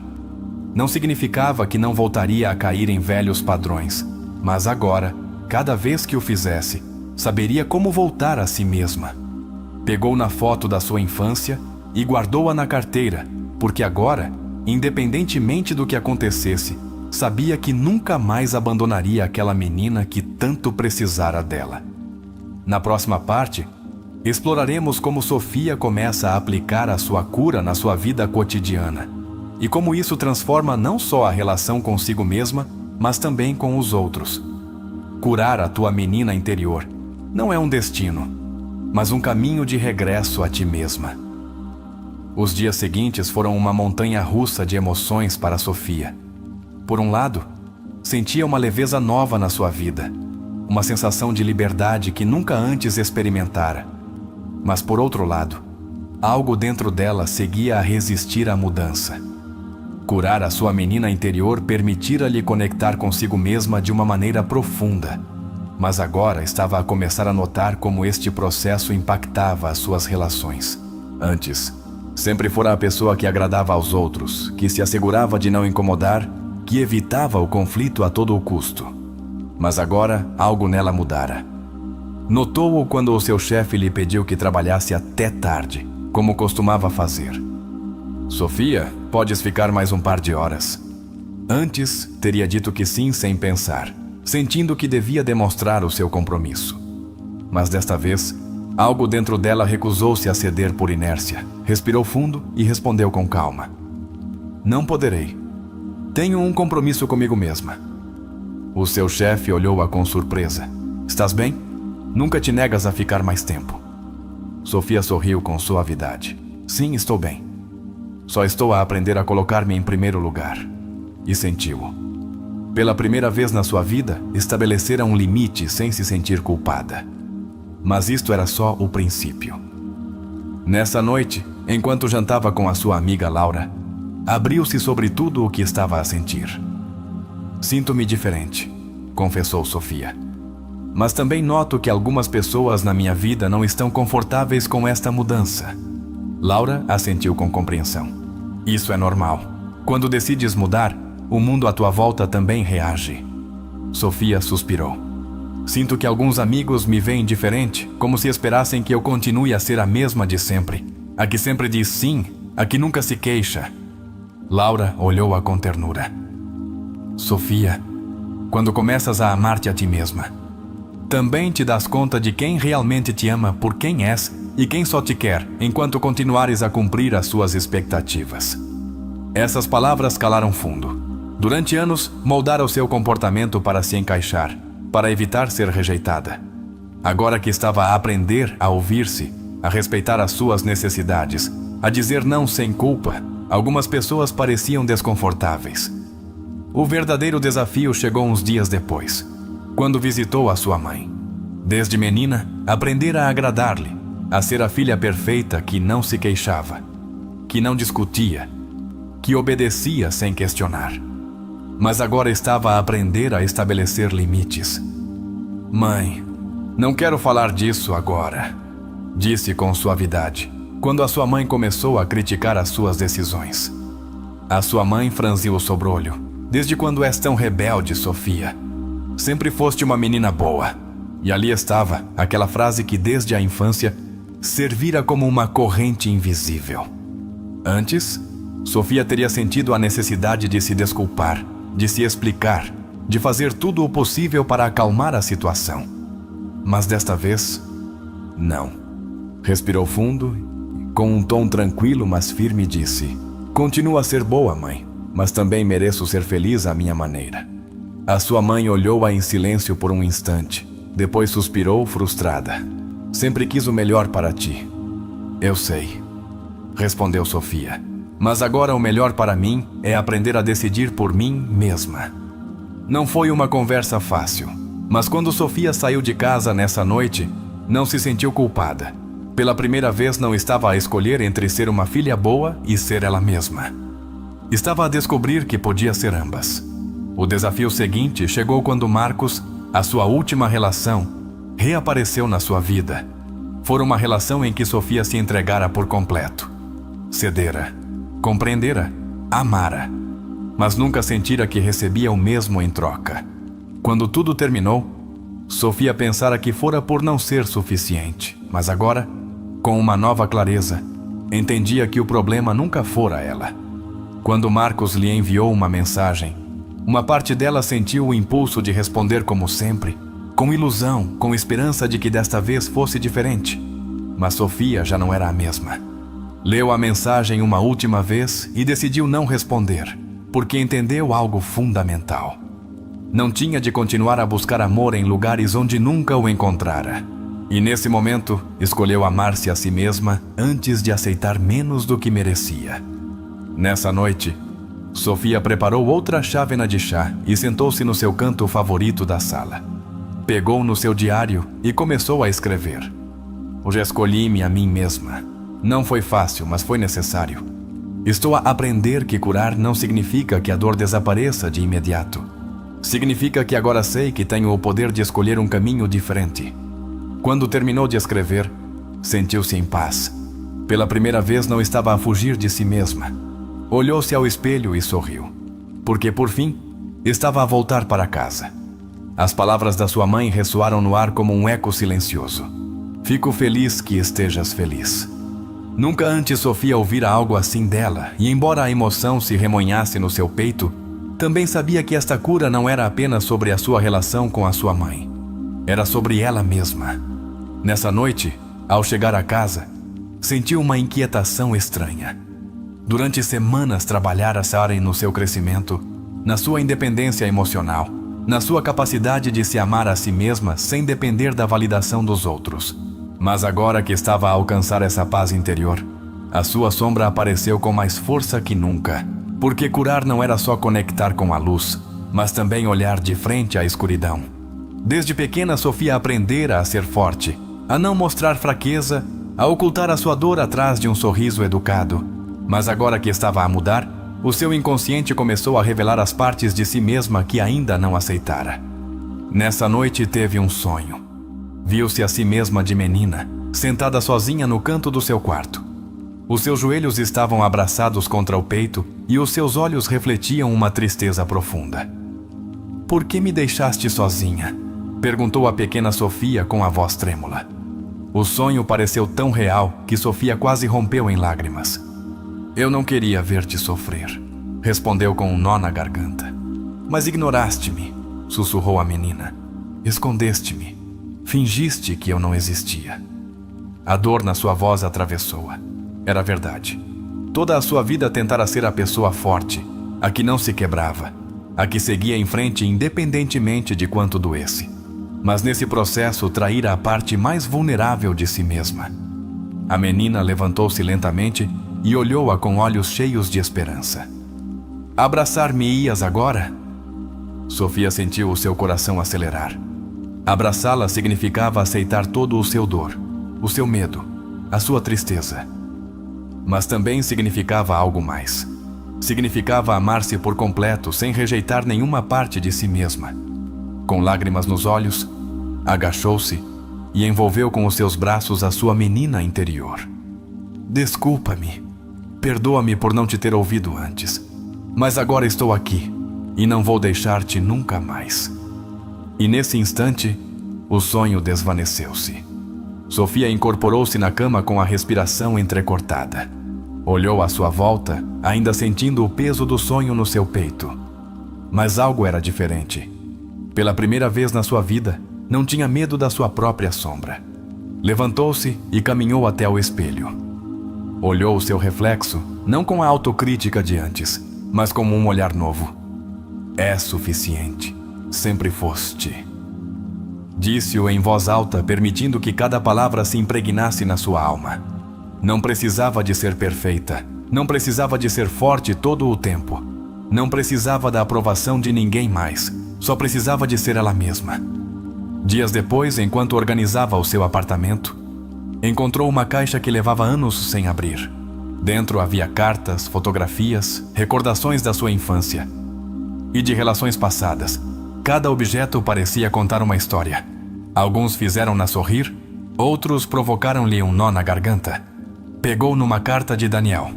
Não significava que não voltaria a cair em velhos padrões, mas agora, cada vez que o fizesse, saberia como voltar a si mesma. Pegou na foto da sua infância e guardou-a na carteira, porque agora, independentemente do que acontecesse, sabia que nunca mais abandonaria aquela menina que tanto precisara dela. Na próxima parte, exploraremos como Sofia começa a aplicar a sua cura na sua vida cotidiana e como isso transforma não só a relação consigo mesma, mas também com os outros. Curar a tua menina interior não é um destino, mas um caminho de regresso a ti mesma. Os dias seguintes foram uma montanha-russa de emoções para Sofia. Por um lado, sentia uma leveza nova na sua vida, uma sensação de liberdade que nunca antes experimentara. Mas por outro lado, algo dentro dela seguia a resistir à mudança. Curar a sua menina interior permitira-lhe conectar consigo mesma de uma maneira profunda, mas agora estava a começar a notar como este processo impactava as suas relações. Antes, sempre fora a pessoa que agradava aos outros, que se assegurava de não incomodar, que evitava o conflito a todo o custo. Mas agora algo nela mudara. Notou-o quando o seu chefe lhe pediu que trabalhasse até tarde, como costumava fazer. Sofia, podes ficar mais um par de horas. Antes, teria dito que sim sem pensar, sentindo que devia demonstrar o seu compromisso. Mas desta vez, algo dentro dela recusou-se a ceder por inércia. Respirou fundo e respondeu com calma: não poderei. Tenho um compromisso comigo mesma. O seu chefe olhou-a com surpresa. Estás bem? Nunca te negas a ficar mais tempo. Sofia sorriu com suavidade. Sim, estou bem. Só estou a aprender a colocar-me em primeiro lugar. E sentiu-o. Pela primeira vez na sua vida, estabelecera um limite sem se sentir culpada. Mas isto era só o princípio. Nessa noite, enquanto jantava com a sua amiga Laura, abriu-se sobre tudo o que estava a sentir. Sinto-me diferente, confessou Sofia. Mas também noto que algumas pessoas na minha vida não estão confortáveis com esta mudança. Laura assentiu com compreensão. Isso é normal. Quando decides mudar, o mundo à tua volta também reage. Sofia suspirou. Sinto que alguns amigos me veem diferente, como se esperassem que eu continue a ser a mesma de sempre. A que sempre diz sim, a que nunca se queixa. Laura olhou-a com ternura. Sofia, quando começas a amar-te a ti mesma, também te das conta de quem realmente te ama por quem és e quem só te quer enquanto continuares a cumprir as suas expectativas. Essas palavras calaram fundo. Durante anos, moldara o seu comportamento para se encaixar, para evitar ser rejeitada. Agora que estava a aprender a ouvir-se, a respeitar as suas necessidades, a dizer não sem culpa, algumas pessoas pareciam desconfortáveis. O verdadeiro desafio chegou uns dias depois, quando visitou a sua mãe. Desde menina, aprendera a agradar-lhe, a ser a filha perfeita que não se queixava, que não discutia, que obedecia sem questionar. Mas agora estava a aprender a estabelecer limites. Mãe, não quero falar disso agora, disse com suavidade, quando a sua mãe começou a criticar as suas decisões. A sua mãe franziu o sobrolho. Desde quando és tão rebelde, Sofia? Sempre foste uma menina boa. E ali estava, aquela frase que desde a infância servira como uma corrente invisível. Antes, Sofia teria sentido a necessidade de se desculpar, de se explicar, de fazer tudo o possível para acalmar a situação. Mas desta vez, não. Respirou fundo e, com um tom tranquilo mas firme, disse: continua a ser boa, mãe, mas também mereço ser feliz à minha maneira. A sua mãe olhou-a em silêncio por um instante, depois suspirou frustrada. Sempre quis o melhor para ti. Eu sei, respondeu Sofia. Mas agora o melhor para mim é aprender a decidir por mim mesma. Não foi uma conversa fácil, mas quando Sofia saiu de casa nessa noite, não se sentiu culpada. Pela primeira vez não estava a escolher entre ser uma filha boa e ser ela mesma. Estava a descobrir que podia ser ambas. O desafio seguinte chegou quando Marcos, a sua última relação, reapareceu na sua vida. Foi uma relação em que Sofia se entregara por completo. Cedera, compreendera, amara, mas nunca sentira que recebia o mesmo em troca. Quando tudo terminou, Sofia pensara que fora por não ser suficiente, mas agora, com uma nova clareza, entendia que o problema nunca fora ela. Quando Marcos lhe enviou uma mensagem, uma parte dela sentiu o impulso de responder como sempre, com ilusão, com esperança de que desta vez fosse diferente. Mas Sofia já não era a mesma. Leu a mensagem uma última vez e decidiu não responder, porque entendeu algo fundamental. Não tinha de continuar a buscar amor em lugares onde nunca o encontrara. E nesse momento, escolheu amar-se a si mesma antes de aceitar menos do que merecia. Nessa noite, Sofia preparou outra chávena de chá e sentou-se no seu canto favorito da sala. Pegou no seu diário e começou a escrever. Hoje escolhi-me a mim mesma. Não foi fácil, mas foi necessário. Estou a aprender que curar não significa que a dor desapareça de imediato. Significa que agora sei que tenho o poder de escolher um caminho diferente. Quando terminou de escrever, sentiu-se em paz. Pela primeira vez não estava a fugir de si mesma. Olhou-se ao espelho e sorriu, porque por fim estava a voltar para casa. As palavras da sua mãe ressoaram no ar como um eco silencioso. Fico feliz que estejas feliz. Nunca antes Sofia ouvira algo assim dela, e embora a emoção se remoinhasse no seu peito, também sabia que esta cura não era apenas sobre a sua relação com a sua mãe. Era sobre ela mesma. Nessa noite, ao chegar a casa, sentiu uma inquietação estranha. Durante semanas trabalhara no seu crescimento, na sua independência emocional, na sua capacidade de se amar a si mesma sem depender da validação dos outros. Mas agora que estava a alcançar essa paz interior, a sua sombra apareceu com mais força que nunca, porque curar não era só conectar com a luz, mas também olhar de frente à escuridão. Desde pequena, Sofia aprendera a ser forte, a não mostrar fraqueza, a ocultar a sua dor atrás de um sorriso educado. Mas agora que estava a mudar, o seu inconsciente começou a revelar as partes de si mesma que ainda não aceitara. Nessa noite teve um sonho. Viu-se a si mesma de menina, sentada sozinha no canto do seu quarto. Os seus joelhos estavam abraçados contra o peito e os seus olhos refletiam uma tristeza profunda. "Por que me deixaste sozinha?", perguntou a pequena Sofia com a voz trêmula. O sonho pareceu tão real que Sofia quase rompeu em lágrimas. "Eu não queria ver-te sofrer", respondeu com um nó na garganta. "Mas ignoraste-me", sussurrou a menina. "Escondeste-me. Fingiste que eu não existia." A dor na sua voz atravessou-a. Era verdade. Toda a sua vida tentara ser a pessoa forte, a que não se quebrava, a que seguia em frente independentemente de quanto doesse. Mas nesse processo traíra a parte mais vulnerável de si mesma. A menina levantou-se lentamente e olhou-a com olhos cheios de esperança. "Abraçar-me-ias agora?" Sofia sentiu o seu coração acelerar. Abraçá-la significava aceitar todo o seu dor, o seu medo, a sua tristeza. Mas também significava algo mais. Significava amar-se por completo, sem rejeitar nenhuma parte de si mesma. Com lágrimas nos olhos, agachou-se e envolveu com os seus braços a sua menina interior. "Desculpa-me. Perdoa-me por não te ter ouvido antes. Mas agora estou aqui e não vou deixar-te nunca mais." E nesse instante, o sonho desvaneceu-se. Sofia incorporou-se na cama com a respiração entrecortada. Olhou à sua volta, ainda sentindo o peso do sonho no seu peito. Mas algo era diferente. Pela primeira vez na sua vida, não tinha medo da sua própria sombra. Levantou-se e caminhou até o espelho. Olhou o seu reflexo, não com a autocrítica de antes, mas com um olhar novo. "É suficiente. Sempre foste." Disse-o em voz alta, permitindo que cada palavra se impregnasse na sua alma. Não precisava de ser perfeita. Não precisava de ser forte todo o tempo. Não precisava da aprovação de ninguém mais. Só precisava de ser ela mesma. Dias depois, enquanto organizava o seu apartamento, encontrou uma caixa que levava anos sem abrir. Dentro havia cartas, fotografias, recordações da sua infância e de relações passadas. Cada objeto parecia contar uma história. Alguns fizeram-na sorrir, outros provocaram-lhe um nó na garganta. Pegou numa carta de Daniel.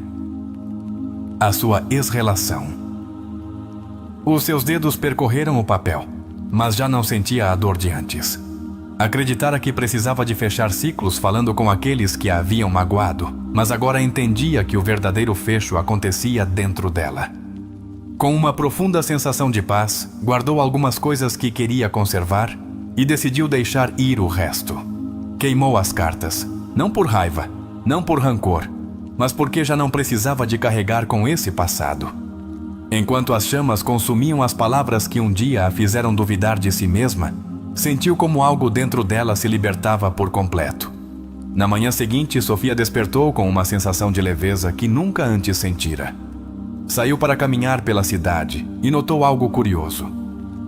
A sua ex-relação. Os seus dedos percorreram o papel, mas já não sentia a dor de antes. Acreditara que precisava de fechar ciclos falando com aqueles que a haviam magoado, mas agora entendia que o verdadeiro fecho acontecia dentro dela. Com uma profunda sensação de paz, guardou algumas coisas que queria conservar e decidiu deixar ir o resto. Queimou as cartas, não por raiva, não por rancor, mas porque já não precisava de carregar com esse passado. Enquanto as chamas consumiam as palavras que um dia a fizeram duvidar de si mesma, sentiu como algo dentro dela se libertava por completo. Na manhã seguinte, Sofia despertou com uma sensação de leveza que nunca antes sentira. Saiu para caminhar pela cidade e notou algo curioso.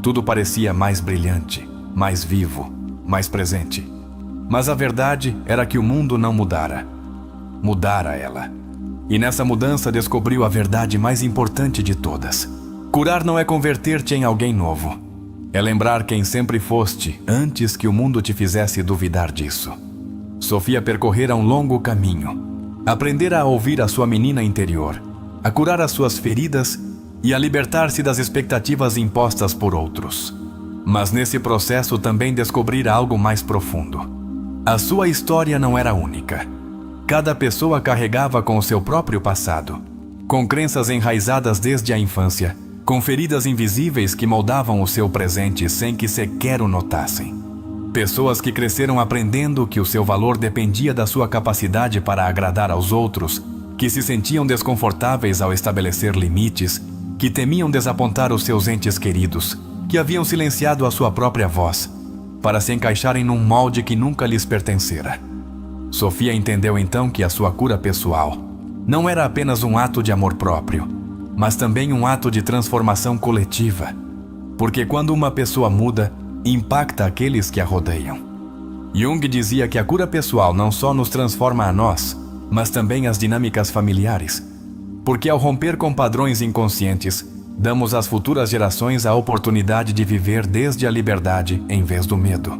Tudo parecia mais brilhante, mais vivo, mais presente. Mas a verdade era que o mundo não mudara. Mudara ela. E nessa mudança descobriu a verdade mais importante de todas. Curar não é converter-te em alguém novo. É lembrar quem sempre foste antes que o mundo te fizesse duvidar disso. Sofia percorrera um longo caminho. Aprendera a ouvir a sua menina interior, a curar as suas feridas e a libertar-se das expectativas impostas por outros. Mas nesse processo também descobrira algo mais profundo. A sua história não era única. Cada pessoa carregava com o seu próprio passado, com crenças enraizadas desde a infância, com feridas invisíveis que moldavam o seu presente sem que sequer o notassem. Pessoas que cresceram aprendendo que o seu valor dependia da sua capacidade para agradar aos outros, que se sentiam desconfortáveis ao estabelecer limites, que temiam desapontar os seus entes queridos, que haviam silenciado a sua própria voz, para se encaixarem num molde que nunca lhes pertencera. Sofia entendeu então que a sua cura pessoal não era apenas um ato de amor próprio, mas também um ato de transformação coletiva, porque quando uma pessoa muda, impacta aqueles que a rodeiam. Jung dizia que a cura pessoal não só nos transforma a nós, mas também as dinâmicas familiares, porque ao romper com padrões inconscientes, damos às futuras gerações a oportunidade de viver desde a liberdade em vez do medo.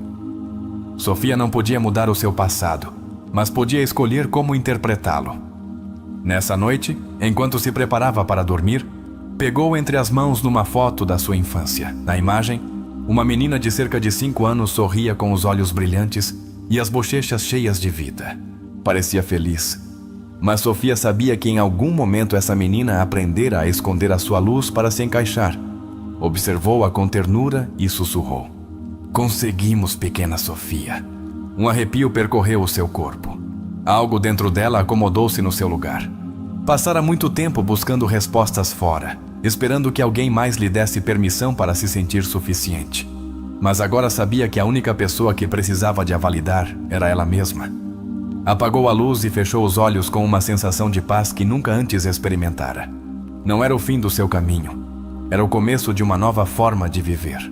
Sofia não podia mudar o seu passado, mas podia escolher como interpretá-lo. Nessa noite, enquanto se preparava para dormir, pegou entre as mãos numa foto da sua infância. Na imagem, uma menina de cerca de 5 anos sorria com os olhos brilhantes e as bochechas cheias de vida. Parecia feliz. Mas Sofia sabia que em algum momento essa menina aprendera a esconder a sua luz para se encaixar. Observou-a com ternura e sussurrou: "Conseguimos, pequena Sofia." Um arrepio percorreu o seu corpo. Algo dentro dela acomodou-se no seu lugar. Passara muito tempo buscando respostas fora, esperando que alguém mais lhe desse permissão para se sentir suficiente. Mas agora sabia que a única pessoa que precisava de a validar era ela mesma. Apagou a luz e fechou os olhos com uma sensação de paz que nunca antes experimentara. Não era o fim do seu caminho. Era o começo de uma nova forma de viver.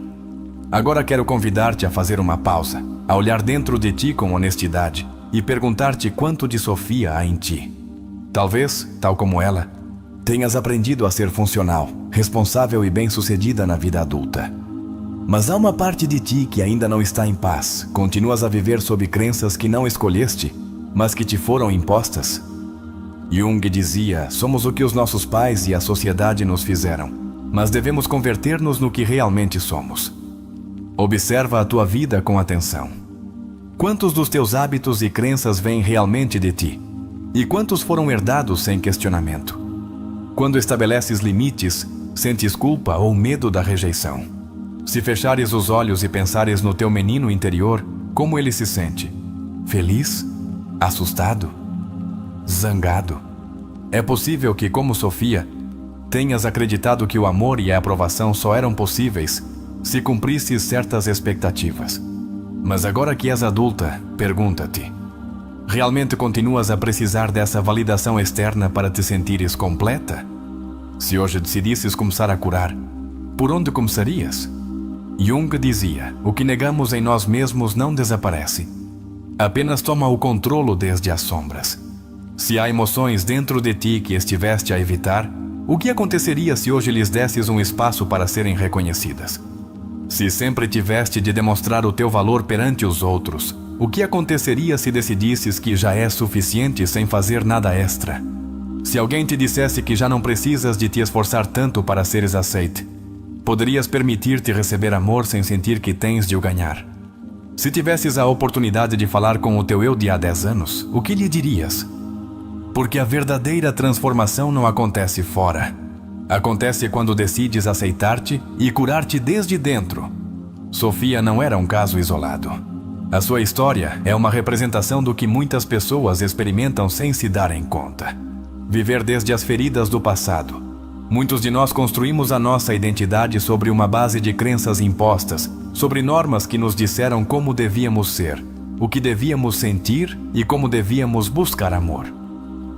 Agora quero convidar-te a fazer uma pausa, a olhar dentro de ti com honestidade e perguntar-te quanto de Sofia há em ti. Talvez, tal como ela, tenhas aprendido a ser funcional, responsável e bem-sucedida na vida adulta. Mas há uma parte de ti que ainda não está em paz. Continuas a viver sob crenças que não escolheste, mas que te foram impostas. Jung dizia: somos o que os nossos pais e a sociedade nos fizeram, mas devemos converter-nos no que realmente somos. Observa a tua vida com atenção. Quantos dos teus hábitos e crenças vêm realmente de ti? E quantos foram herdados sem questionamento? Quando estabeleces limites, sentes culpa ou medo da rejeição? Se fechares os olhos e pensares no teu menino interior, como ele se sente? Feliz? Assustado? Zangado? É possível que, como Sofia, tenhas acreditado que o amor e a aprovação só eram possíveis se cumprisses certas expectativas. Mas agora que és adulta, pergunta-te: realmente continuas a precisar dessa validação externa para te sentires completa? Se hoje decidisses começar a curar, por onde começarias? Jung dizia: o que negamos em nós mesmos não desaparece. Apenas toma o controlo desde as sombras. Se há emoções dentro de ti que estiveste a evitar, o que aconteceria se hoje lhes desses um espaço para serem reconhecidas? Se sempre tiveste de demonstrar o teu valor perante os outros, o que aconteceria se decidisses que já é suficiente sem fazer nada extra? Se alguém te dissesse que já não precisas de te esforçar tanto para seres aceite, poderias permitir-te receber amor sem sentir que tens de o ganhar? Se tivesses a oportunidade de falar com o teu eu de há 10 anos, o que lhe dirias? Porque a verdadeira transformação não acontece fora. Acontece quando decides aceitar-te e curar-te desde dentro. Sofia não era um caso isolado. A sua história é uma representação do que muitas pessoas experimentam sem se darem conta. Viver desde as feridas do passado. Muitos de nós construímos a nossa identidade sobre uma base de crenças impostas, sobre normas que nos disseram como devíamos ser, o que devíamos sentir e como devíamos buscar amor.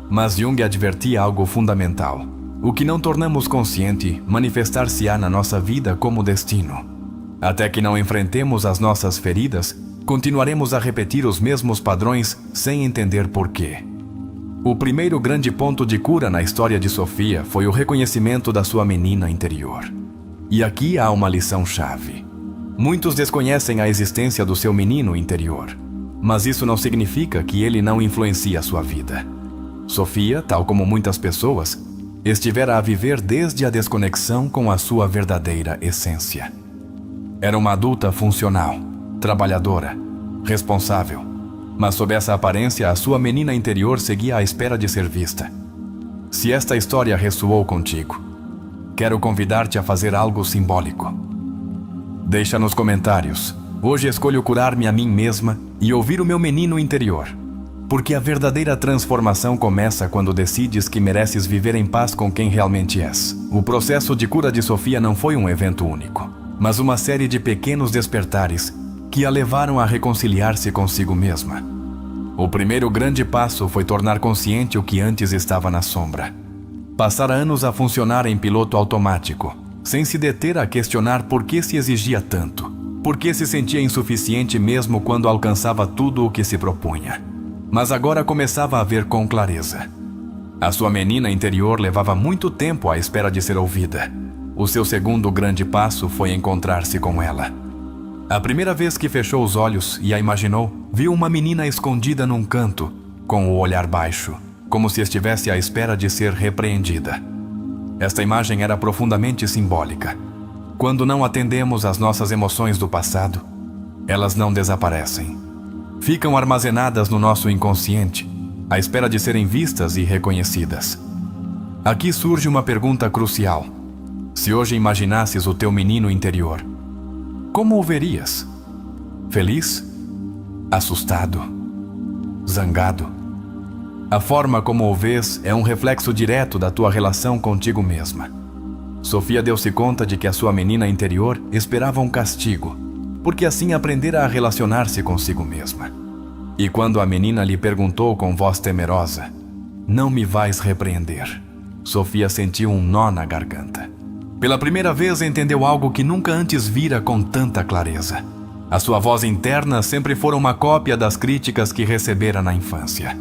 Mas Jung advertia algo fundamental: o que não tornamos consciente manifestar-se-á na nossa vida como destino. Até que não enfrentemos as nossas feridas, continuaremos a repetir os mesmos padrões sem entender porquê. O primeiro grande ponto de cura na história de Sofia foi o reconhecimento da sua menina interior. E aqui há uma lição-chave. Muitos desconhecem a existência do seu menino interior, mas isso não significa que ele não influencia a sua vida. Sofia, tal como muitas pessoas, estivera a viver desde a desconexão com a sua verdadeira essência. Era uma adulta funcional, trabalhadora, responsável, mas sob essa aparência a sua menina interior seguia à espera de ser vista. Se esta história ressoou contigo, quero convidar-te a fazer algo simbólico. Deixa nos comentários: hoje escolho curar-me a mim mesma e ouvir o meu menino interior. Porque a verdadeira transformação começa quando decides que mereces viver em paz com quem realmente és. O processo de cura de Sofia não foi um evento único, mas uma série de pequenos despertares que a levaram a reconciliar-se consigo mesma. O primeiro grande passo foi tornar consciente o que antes estava na sombra. Passar anos a funcionar em piloto automático, sem se deter a questionar por que se exigia tanto, por que se sentia insuficiente mesmo quando alcançava tudo o que se propunha. Mas agora começava a ver com clareza. A sua menina interior levava muito tempo à espera de ser ouvida. O seu segundo grande passo foi encontrar-se com ela. A primeira vez que fechou os olhos e a imaginou, viu uma menina escondida num canto, com o olhar baixo, como se estivesse à espera de ser repreendida. Esta imagem era profundamente simbólica. Quando não atendemos às nossas emoções do passado, elas não desaparecem. Ficam armazenadas no nosso inconsciente, à espera de serem vistas e reconhecidas. Aqui surge uma pergunta crucial. Se hoje imaginasses o teu menino interior, como o verias? Feliz? Assustado? Zangado? A forma como o vês é um reflexo direto da tua relação contigo mesma. Sofia deu-se conta de que a sua menina interior esperava um castigo, porque assim aprendera a relacionar-se consigo mesma. E quando a menina lhe perguntou com voz temerosa: "Não me vais repreender?", Sofia sentiu um nó na garganta. Pela primeira vez entendeu algo que nunca antes vira com tanta clareza. A sua voz interna sempre fora uma cópia das críticas que recebera na infância.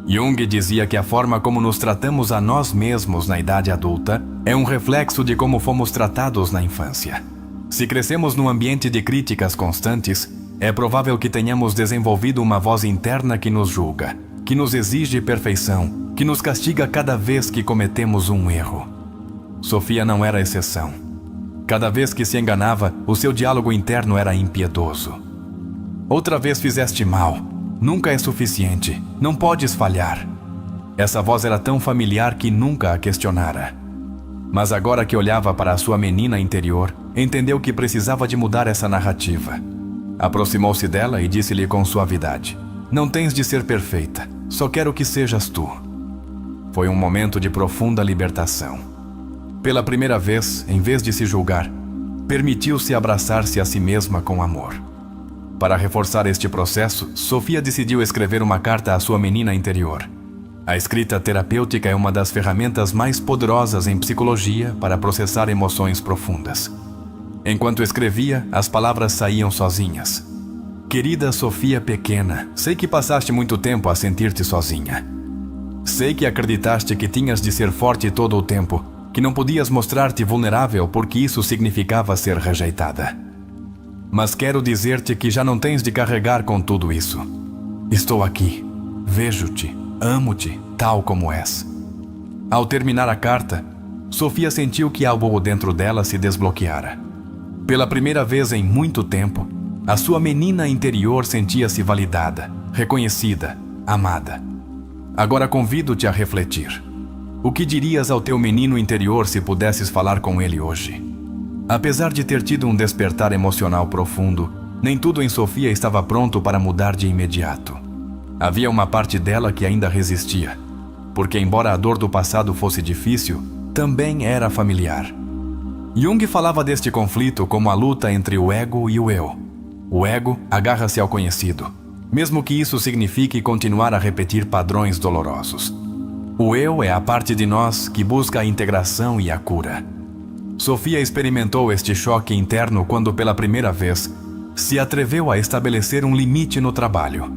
Jung dizia que a forma como nos tratamos a nós mesmos na idade adulta é um reflexo de como fomos tratados na infância. Se crescemos num ambiente de críticas constantes, é provável que tenhamos desenvolvido uma voz interna que nos julga, que nos exige perfeição, que nos castiga cada vez que cometemos um erro. Sofia não era exceção. Cada vez que se enganava, o seu diálogo interno era impiedoso. Outra vez fizeste mal. Nunca é suficiente. Não podes falhar. Essa voz era tão familiar que nunca a questionara. Mas agora que olhava para a sua menina interior, entendeu que precisava de mudar essa narrativa. Aproximou-se dela e disse-lhe com suavidade: "Não tens de ser perfeita. Só quero que sejas tu." Foi um momento de profunda libertação. Pela primeira vez, em vez de se julgar, permitiu-se abraçar-se a si mesma com amor. Para reforçar este processo, Sofia decidiu escrever uma carta à sua menina interior. A escrita terapêutica é uma das ferramentas mais poderosas em psicologia para processar emoções profundas. Enquanto escrevia, as palavras saíam sozinhas. Querida Sofia pequena, sei que passaste muito tempo a sentir-te sozinha. Sei que acreditaste que tinhas de ser forte todo o tempo, que não podias mostrar-te vulnerável porque isso significava ser rejeitada. Mas quero dizer-te que já não tens de carregar com tudo isso. Estou aqui, vejo-te, amo-te, tal como és. Ao terminar a carta, Sofia sentiu que algo dentro dela se desbloqueara. Pela primeira vez em muito tempo, a sua menina interior sentia-se validada, reconhecida, amada. Agora convido-te a refletir. O que dirias ao teu menino interior se pudesses falar com ele hoje? Apesar de ter tido um despertar emocional profundo, nem tudo em Sofia estava pronto para mudar de imediato. Havia uma parte dela que ainda resistia, porque embora a dor do passado fosse difícil, também era familiar. Jung falava deste conflito como a luta entre o ego e o eu. O ego agarra-se ao conhecido, mesmo que isso signifique continuar a repetir padrões dolorosos. O eu é a parte de nós que busca a integração e a cura. Sofia experimentou este choque interno quando, pela primeira vez, se atreveu a estabelecer um limite no trabalho.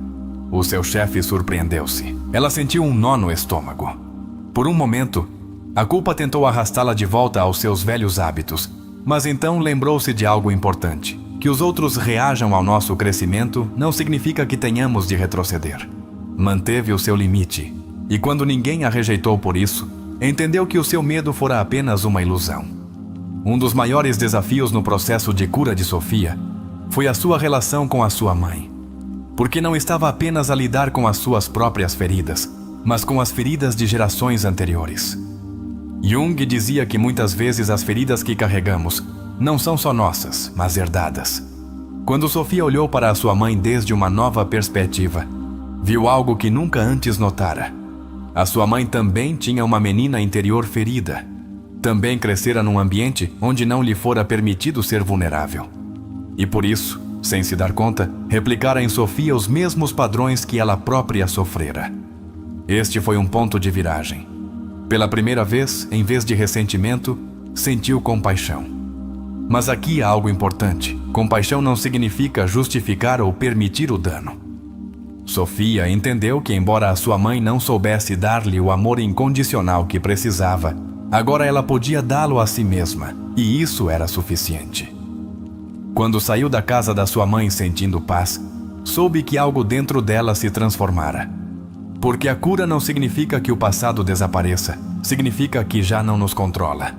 O seu chefe surpreendeu-se. Ela sentiu um nó no estômago. Por um momento, a culpa tentou arrastá-la de volta aos seus velhos hábitos, mas então lembrou-se de algo importante. Que os outros reajam ao nosso crescimento não significa que tenhamos de retroceder. Manteve o seu limite, e quando ninguém a rejeitou por isso, entendeu que o seu medo fora apenas uma ilusão. Um dos maiores desafios no processo de cura de Sofia foi a sua relação com a sua mãe, porque não estava apenas a lidar com as suas próprias feridas, mas com as feridas de gerações anteriores. Jung dizia que muitas vezes as feridas que carregamos não são só nossas, mas herdadas. Quando Sofia olhou para a sua mãe desde uma nova perspectiva, viu algo que nunca antes notara. A sua mãe também tinha uma menina interior ferida. Também crescera num ambiente onde não lhe fora permitido ser vulnerável. E por isso, sem se dar conta, replicara em Sofia os mesmos padrões que ela própria sofrera. Este foi um ponto de viragem. Pela primeira vez, em vez de ressentimento, sentiu compaixão. Mas aqui há algo importante. Compaixão não significa justificar ou permitir o dano. Sofia entendeu que, embora a sua mãe não soubesse dar-lhe o amor incondicional que precisava, agora ela podia dá-lo a si mesma, e isso era suficiente. Quando saiu da casa da sua mãe sentindo paz, soube que algo dentro dela se transformara. Porque a cura não significa que o passado desapareça, significa que já não nos controla.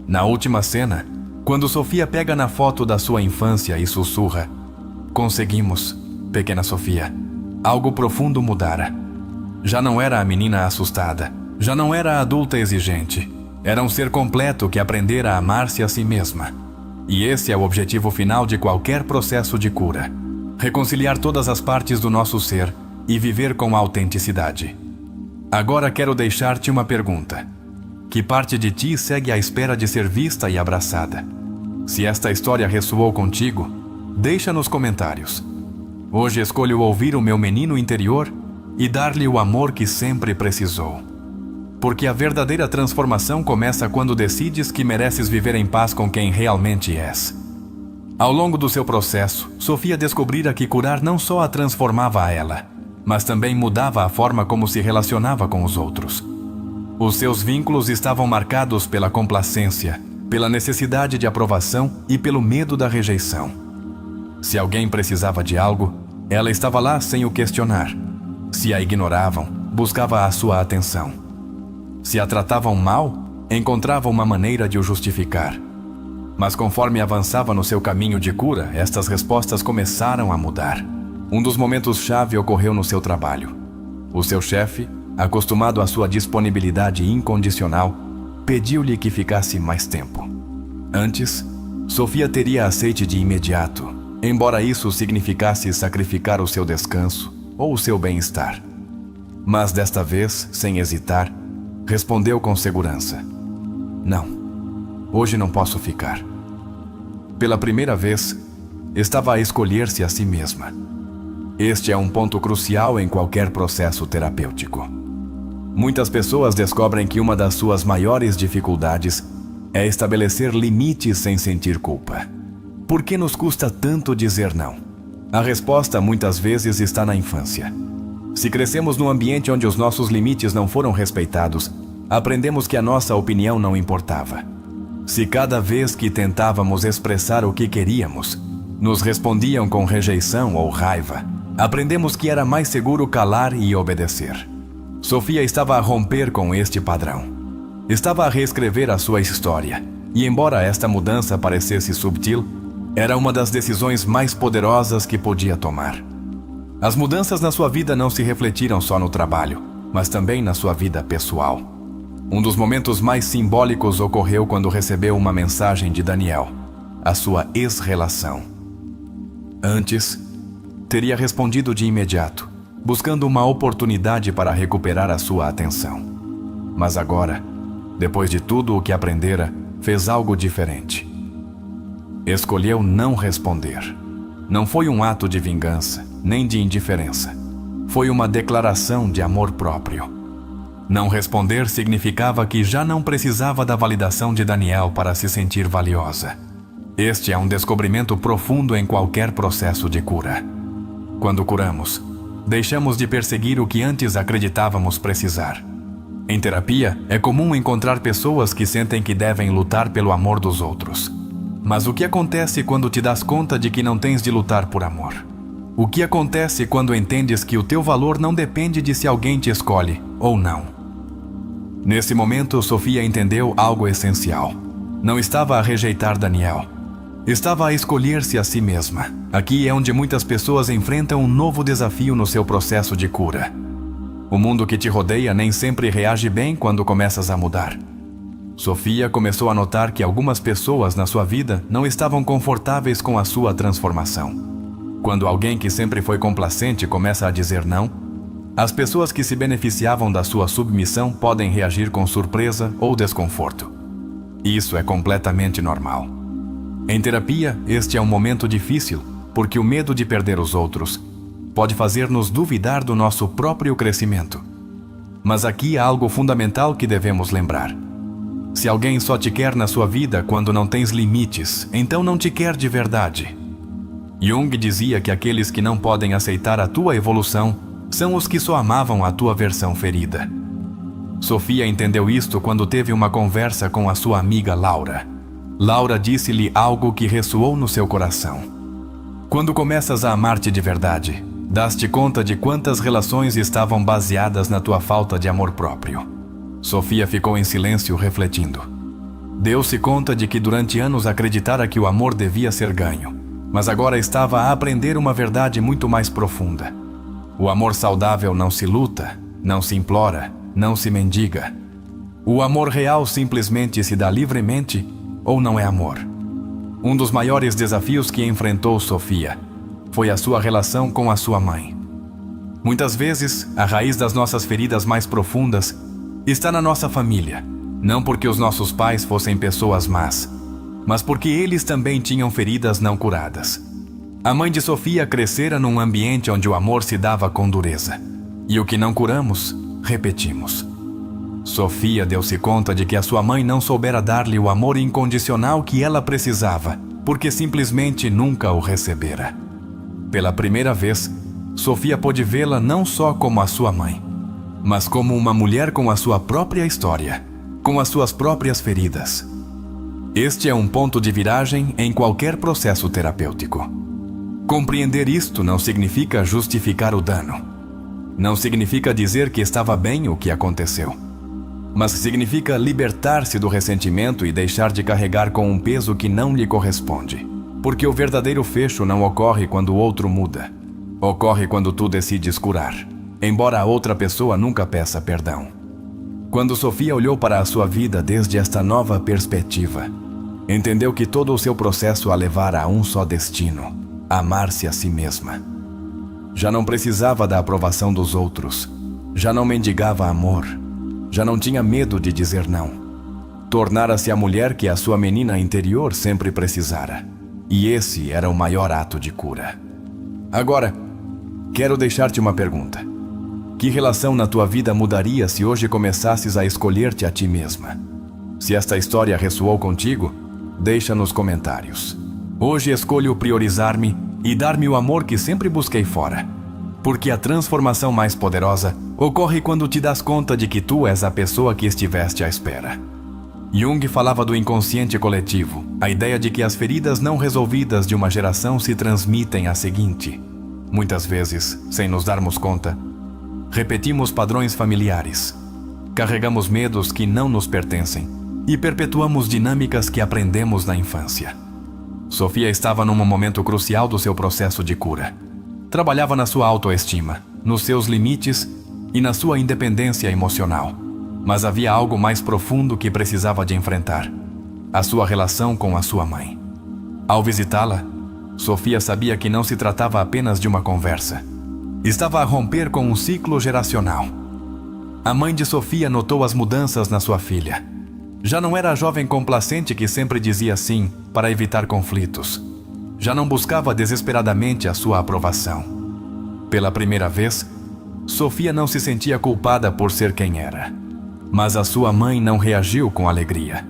Na última cena, quando Sofia pega na foto da sua infância e sussurra: "Conseguimos, pequena Sofia." Algo profundo mudara. Já não era a menina assustada, já não era a adulta exigente. Era um ser completo que aprendera a amar-se a si mesma. E esse é o objetivo final de qualquer processo de cura: reconciliar todas as partes do nosso ser e viver com autenticidade. Agora quero deixar-te uma pergunta. Que parte de ti segue à espera de ser vista e abraçada? Se esta história ressoou contigo, deixa nos comentários. Hoje escolho ouvir o meu menino interior e dar-lhe o amor que sempre precisou. Porque a verdadeira transformação começa quando decides que mereces viver em paz com quem realmente és. Ao longo do seu processo, Sofia descobrira que curar não só a transformava a ela, mas também mudava a forma como se relacionava com os outros. Os seus vínculos estavam marcados pela complacência, pela necessidade de aprovação e pelo medo da rejeição. Se alguém precisava de algo, ela estava lá sem o questionar. Se a ignoravam, buscava a sua atenção. Se a tratavam mal, encontrava uma maneira de o justificar. Mas conforme avançava no seu caminho de cura, estas respostas começaram a mudar. Um dos momentos-chave ocorreu no seu trabalho. O seu chefe, acostumado à sua disponibilidade incondicional, pediu-lhe que ficasse mais tempo. Antes, Sofia teria aceite de imediato, embora isso significasse sacrificar o seu descanso ou o seu bem-estar. Mas desta vez, sem hesitar, respondeu com segurança: "Não, hoje não posso ficar." Pela primeira vez, estava a escolher-se a si mesma. Este é um ponto crucial em qualquer processo terapêutico. Muitas pessoas descobrem que uma das suas maiores dificuldades é estabelecer limites sem sentir culpa. Por que nos custa tanto dizer não? A resposta muitas vezes está na infância. Se crescemos num ambiente onde os nossos limites não foram respeitados, aprendemos que a nossa opinião não importava. Se cada vez que tentávamos expressar o que queríamos, nos respondiam com rejeição ou raiva, aprendemos que era mais seguro calar e obedecer. Sofia estava a romper com este padrão. Estava a reescrever a sua história, e embora esta mudança parecesse subtil, era uma das decisões mais poderosas que podia tomar. As mudanças na sua vida não se refletiram só no trabalho, mas também na sua vida pessoal. Um dos momentos mais simbólicos ocorreu quando recebeu uma mensagem de Daniel, a sua ex-relação. Antes, teria respondido de imediato, buscando uma oportunidade para recuperar a sua atenção. Mas agora, depois de tudo o que aprendera, fez algo diferente. Escolheu não responder. Não foi um ato de vingança, nem de indiferença. Foi uma declaração de amor próprio. Não responder significava que já não precisava da validação de Daniel para se sentir valiosa. Este é um descobrimento profundo em qualquer processo de cura. Quando curamos, deixamos de perseguir o que antes acreditávamos precisar. Em terapia, é comum encontrar pessoas que sentem que devem lutar pelo amor dos outros. Mas o que acontece quando te das conta de que não tens de lutar por amor? O que acontece quando entendes que o teu valor não depende de se alguém te escolhe ou não? Nesse momento, Sofia entendeu algo essencial. Não estava a rejeitar Daniel. Estava a escolher-se a si mesma. Aqui é onde muitas pessoas enfrentam um novo desafio no seu processo de cura. O mundo que te rodeia nem sempre reage bem quando começas a mudar. Sofia começou a notar que algumas pessoas na sua vida não estavam confortáveis com a sua transformação. Quando alguém que sempre foi complacente começa a dizer não, as pessoas que se beneficiavam da sua submissão podem reagir com surpresa ou desconforto. Isso é completamente normal. Em terapia, este é um momento difícil, porque o medo de perder os outros pode fazer-nos duvidar do nosso próprio crescimento. Mas aqui há algo fundamental que devemos lembrar. Se alguém só te quer na sua vida quando não tens limites, então não te quer de verdade. Jung dizia que aqueles que não podem aceitar a tua evolução são os que só amavam a tua versão ferida. Sofia entendeu isto quando teve uma conversa com a sua amiga Laura. Laura disse-lhe algo que ressoou no seu coração. Quando começas a amar-te de verdade, dás-te conta de quantas relações estavam baseadas na tua falta de amor próprio. Sofia ficou em silêncio refletindo. Deu-se conta de que durante anos acreditara que o amor devia ser ganho, mas agora estava a aprender uma verdade muito mais profunda. O amor saudável não se luta, não se implora, não se mendiga. O amor real simplesmente se dá livremente ou não é amor. Um dos maiores desafios que enfrentou Sofia foi a sua relação com a sua mãe. Muitas vezes, a raiz das nossas feridas mais profundas está na nossa família, não porque os nossos pais fossem pessoas más, mas porque eles também tinham feridas não curadas. A mãe de Sofia crescera num ambiente onde o amor se dava com dureza, e o que não curamos, repetimos. Sofia deu-se conta de que a sua mãe não soubera dar-lhe o amor incondicional que ela precisava, porque simplesmente nunca o recebera. Pela primeira vez, Sofia pôde vê-la não só como a sua mãe, mas como uma mulher com a sua própria história, com as suas próprias feridas. Este é um ponto de viragem em qualquer processo terapêutico. Compreender isto não significa justificar o dano. Não significa dizer que estava bem o que aconteceu. Mas significa libertar-se do ressentimento e deixar de carregar com um peso que não lhe corresponde. Porque o verdadeiro fecho não ocorre quando o outro muda. Ocorre quando tu decides curar, embora a outra pessoa nunca peça perdão. Quando Sofia olhou para a sua vida desde esta nova perspectiva, entendeu que todo o seu processo a levara a um só destino: amar-se a si mesma. Já não precisava da aprovação dos outros, já não mendigava amor, já não tinha medo de dizer não. Tornara-se a mulher que a sua menina interior sempre precisara. E esse era o maior ato de cura. Agora, quero deixar-te uma pergunta. Que relação na tua vida mudaria se hoje começasses a escolher-te a ti mesma? Se esta história ressoou contigo, deixa nos comentários. Hoje escolho priorizar-me e dar-me o amor que sempre busquei fora. Porque a transformação mais poderosa ocorre quando te das conta de que tu és a pessoa que estiveste à espera. Jung falava do inconsciente coletivo, a ideia de que as feridas não resolvidas de uma geração se transmitem à seguinte. Muitas vezes, sem nos darmos conta, repetimos padrões familiares, carregamos medos que não nos pertencem e perpetuamos dinâmicas que aprendemos na infância. Sofia estava num momento crucial do seu processo de cura. Trabalhava na sua autoestima, nos seus limites e na sua independência emocional. Mas havia algo mais profundo que precisava de enfrentar: a sua relação com a sua mãe. Ao visitá-la, Sofia sabia que não se tratava apenas de uma conversa. Estava a romper com um ciclo geracional. A mãe de Sofia notou as mudanças na sua filha. Já não era a jovem complacente que sempre dizia sim para evitar conflitos. Já não buscava desesperadamente a sua aprovação. Pela primeira vez, Sofia não se sentia culpada por ser quem era. Mas a sua mãe não reagiu com alegria.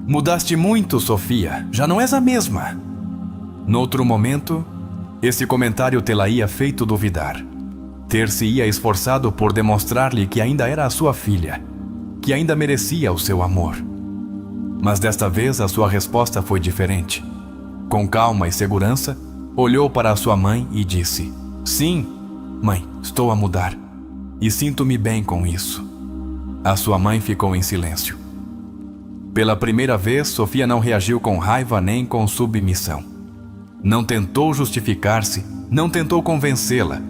Mudaste muito, Sofia. Já não és a mesma. Noutro momento, esse comentário tê-la-ia feito duvidar. Ter-se-ia esforçado por demonstrar-lhe que ainda era a sua filha, que ainda merecia o seu amor. Mas desta vez a sua resposta foi diferente. Com calma e segurança, olhou para a sua mãe e disse: Sim, mãe, estou a mudar. E sinto-me bem com isso. A sua mãe ficou em silêncio. Pela primeira vez, Sofia não reagiu com raiva nem com submissão. Não tentou justificar-se, não tentou convencê-la,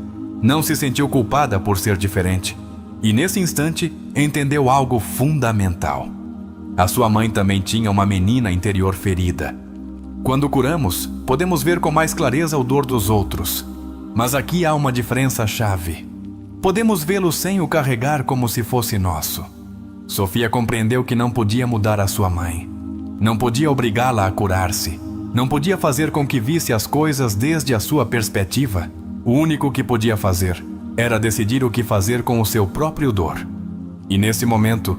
não se sentiu culpada por ser diferente. E nesse instante, entendeu algo fundamental. A sua mãe também tinha uma menina interior ferida. Quando curamos, podemos ver com mais clareza o dor dos outros. Mas aqui há uma diferença-chave. Podemos vê-lo sem o carregar como se fosse nosso. Sofia compreendeu que não podia mudar a sua mãe. Não podia obrigá-la a curar-se. Não podia fazer com que visse as coisas desde a sua perspectiva. O único que podia fazer era decidir o que fazer com o seu próprio dor. E nesse momento,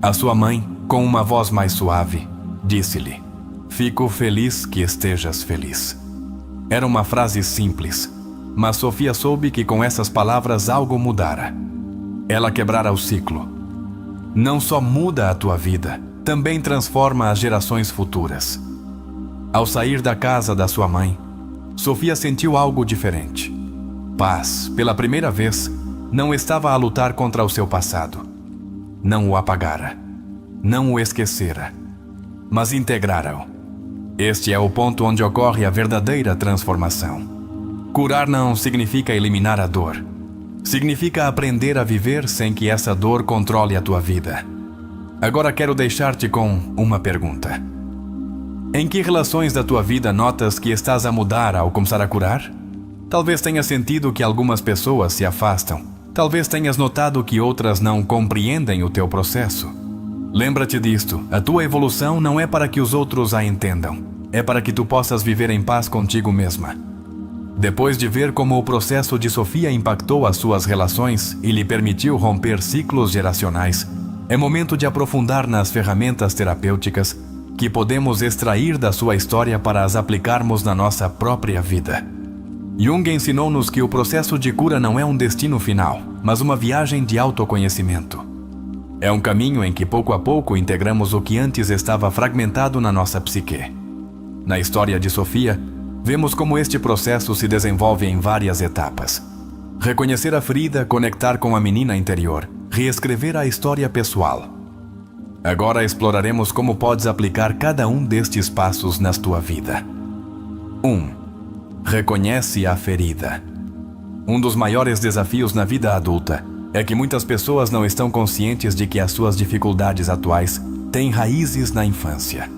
a sua mãe, com uma voz mais suave, disse-lhe: Fico feliz que estejas feliz. Era uma frase simples, mas Sofia soube que com essas palavras algo mudara. Ela quebrara o ciclo. Não só muda a tua vida, também transforma as gerações futuras. Ao sair da casa da sua mãe, Sofia sentiu algo diferente. Paz, pela primeira vez, não estava a lutar contra o seu passado. Não o apagara, não o esquecera, mas integrara-o. Este é o ponto onde ocorre a verdadeira transformação. Curar não significa eliminar a dor. Significa aprender a viver sem que essa dor controle a tua vida. Agora quero deixar-te com uma pergunta. Em que relações da tua vida notas que estás a mudar ao começar a curar? Talvez tenhas sentido que algumas pessoas se afastam. Talvez tenhas notado que outras não compreendem o teu processo. Lembra-te disto, a tua evolução não é para que os outros a entendam. É para que tu possas viver em paz contigo mesma. Depois de ver como o processo de Sofia impactou as suas relações e lhe permitiu romper ciclos geracionais, é momento de aprofundar nas ferramentas terapêuticas que podemos extrair da sua história para as aplicarmos na nossa própria vida. Jung ensinou-nos que o processo de cura não é um destino final, mas uma viagem de autoconhecimento. É um caminho em que pouco a pouco integramos o que antes estava fragmentado na nossa psique. Na história de Sofia, vemos como este processo se desenvolve em várias etapas. Reconhecer a ferida, conectar com a menina interior, reescrever a história pessoal. Agora exploraremos como podes aplicar cada um destes passos na tua vida. 1. Reconhece a ferida. Um dos maiores desafios na vida adulta é que muitas pessoas não estão conscientes de que as suas dificuldades atuais têm raízes na infância.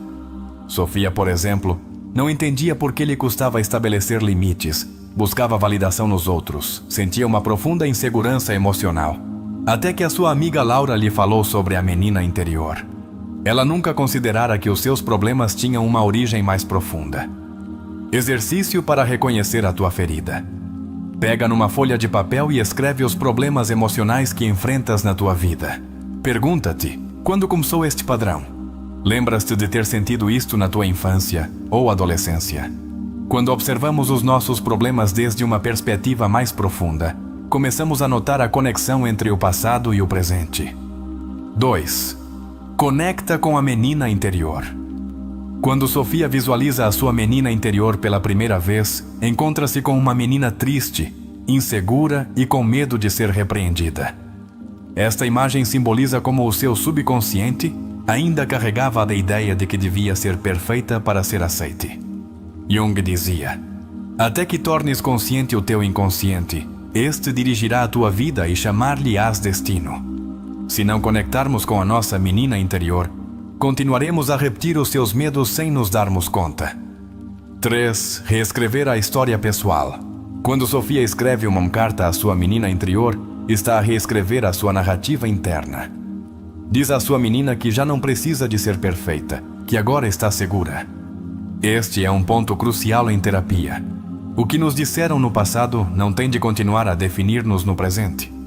Sofia, por exemplo, não entendia por que lhe custava estabelecer limites, buscava validação nos outros, sentia uma profunda insegurança emocional, até que a sua amiga Laura lhe falou sobre a menina interior. Ela nunca considerara que os seus problemas tinham uma origem mais profunda. Exercício para reconhecer a tua ferida. Pega numa folha de papel e escreve os problemas emocionais que enfrentas na tua vida. Pergunta-te, quando começou este padrão? Lembras-te de ter sentido isto na tua infância ou adolescência? Quando observamos os nossos problemas desde uma perspectiva mais profunda, começamos a notar a conexão entre o passado e o presente. 2. Conecta com a menina interior. Quando Sofia visualiza a sua menina interior pela primeira vez, encontra-se com uma menina triste, insegura e com medo de ser repreendida. Esta imagem simboliza como o seu subconsciente ainda carregava a ideia de que devia ser perfeita para ser aceita. Jung dizia: até que tornes consciente o teu inconsciente, este dirigirá a tua vida e chamar-lhe-ás destino. Se não conectarmos com a nossa menina interior, continuaremos a repetir os seus medos sem nos darmos conta. 3. Reescrever a história pessoal. Quando Sofia escreve uma carta à sua menina interior, está a reescrever a sua narrativa interna. Diz à sua menina que já não precisa de ser perfeita, que agora está segura. Este é um ponto crucial em terapia. O que nos disseram no passado não tem de continuar a definir-nos no presente.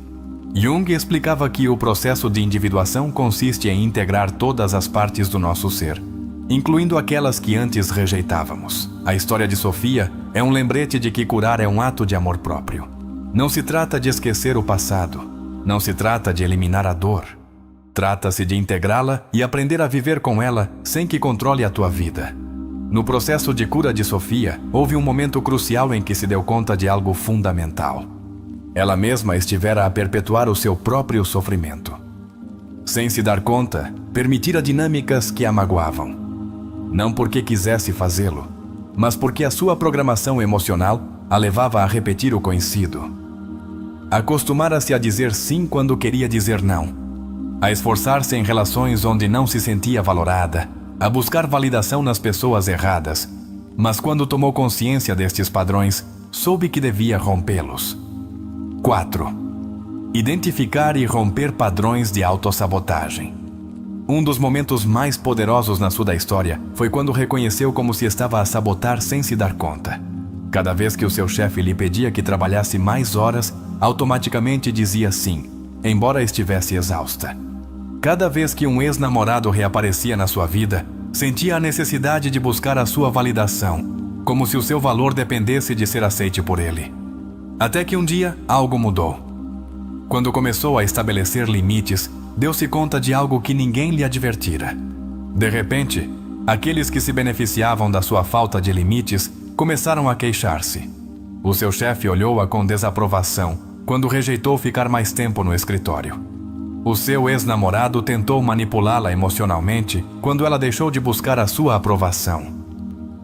Jung explicava que o processo de individuação consiste em integrar todas as partes do nosso ser, incluindo aquelas que antes rejeitávamos. A história de Sofia é um lembrete de que curar é um ato de amor próprio. Não se trata de esquecer o passado, não se trata de eliminar a dor. Trata-se de integrá-la e aprender a viver com ela sem que controle a tua vida. No processo de cura de Sofia, houve um momento crucial em que se deu conta de algo fundamental. Ela mesma estivera a perpetuar o seu próprio sofrimento. Sem se dar conta, permitira dinâmicas que a magoavam. Não porque quisesse fazê-lo, mas porque a sua programação emocional a levava a repetir o conhecido. Acostumara-se a dizer sim quando queria dizer não, a esforçar-se em relações onde não se sentia valorada, a buscar validação nas pessoas erradas, mas quando tomou consciência destes padrões, soube que devia rompê-los. 4. Identificar e romper padrões de autossabotagem. Um dos momentos mais poderosos na sua história foi quando reconheceu como se estava a sabotar sem se dar conta. Cada vez que o seu chefe lhe pedia que trabalhasse mais horas, automaticamente dizia sim, embora estivesse exausta. Cada vez que um ex-namorado reaparecia na sua vida, sentia a necessidade de buscar a sua validação, como se o seu valor dependesse de ser aceite por ele. Até que um dia, algo mudou. Quando começou a estabelecer limites, deu-se conta de algo que ninguém lhe advertira. De repente, aqueles que se beneficiavam da sua falta de limites começaram a queixar-se. O seu chefe olhou-a com desaprovação quando rejeitou ficar mais tempo no escritório. O seu ex-namorado tentou manipulá-la emocionalmente quando ela deixou de buscar a sua aprovação.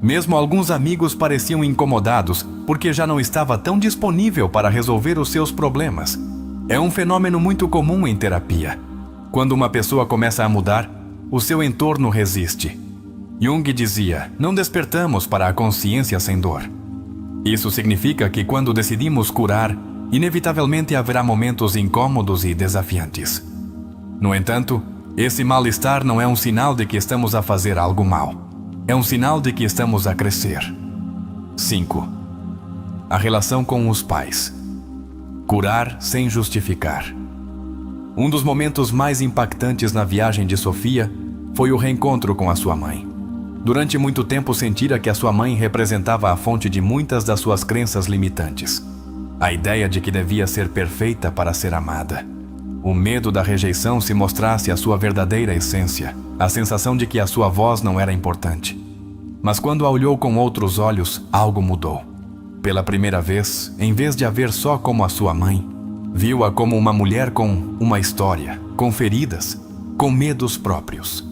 Mesmo alguns amigos pareciam incomodados porque já não estava tão disponível para resolver os seus problemas. É um fenômeno muito comum em terapia. Quando uma pessoa começa a mudar, o seu entorno resiste. Jung dizia: não despertamos para a consciência sem dor. Isso significa que quando decidimos curar, inevitavelmente haverá momentos incômodos e desafiantes. No entanto, esse mal-estar não é um sinal de que estamos a fazer algo mal. É um sinal de que estamos a crescer. 5. A relação com os pais. Curar sem justificar. Um dos momentos mais impactantes na viagem de Sofia foi o reencontro com a sua mãe. Durante muito tempo sentira que a sua mãe representava a fonte de muitas das suas crenças limitantes. A ideia de que devia ser perfeita para ser amada. O medo da rejeição se mostrasse a sua verdadeira essência, a sensação de que a sua voz não era importante. Mas quando a olhou com outros olhos, algo mudou. Pela primeira vez, em vez de a ver só como a sua mãe, viu-a como uma mulher com uma história, com feridas, com medos próprios.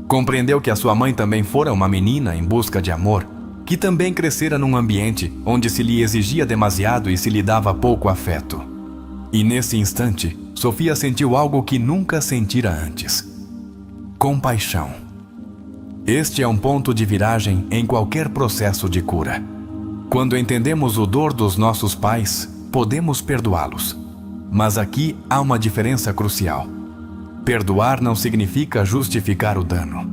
Compreendeu que a sua mãe também fora uma menina em busca de amor, que também crescera num ambiente onde se lhe exigia demasiado e se lhe dava pouco afeto. E nesse instante, Sofia sentiu algo que nunca sentira antes: compaixão. Este é um ponto de viragem em qualquer processo de cura. Quando entendemos o dor dos nossos pais, podemos perdoá-los. Mas aqui há uma diferença crucial. Perdoar não significa justificar o dano.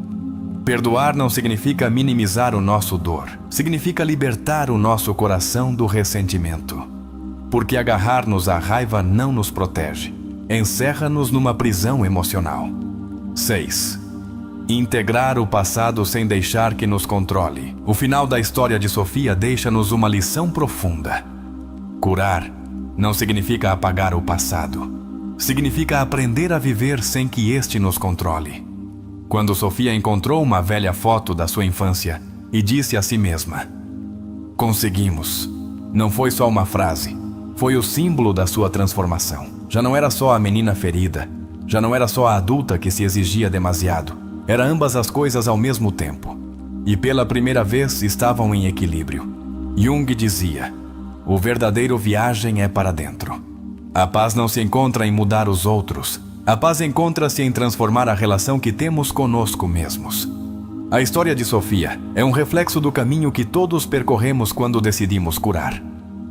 Perdoar não significa minimizar o nosso dor. Significa libertar o nosso coração do ressentimento. Porque agarrar-nos à raiva não nos protege. Encerra-nos numa prisão emocional. 6. Integrar o passado sem deixar que nos controle. O final da história de Sofia deixa-nos uma lição profunda. Curar não significa apagar o passado. Significa aprender a viver sem que este nos controle. Quando Sofia encontrou uma velha foto da sua infância e disse a si mesma: "Conseguimos", não foi só uma frase, foi o símbolo da sua transformação. Já não era só a menina ferida, já não era só a adulta que se exigia demasiado, era ambas as coisas ao mesmo tempo. E pela primeira vez estavam em equilíbrio. Jung dizia: "O verdadeiro viagem é para dentro." A paz não se encontra em mudar os outros. A paz encontra-se em transformar a relação que temos conosco mesmos. A história de Sofia é um reflexo do caminho que todos percorremos quando decidimos curar.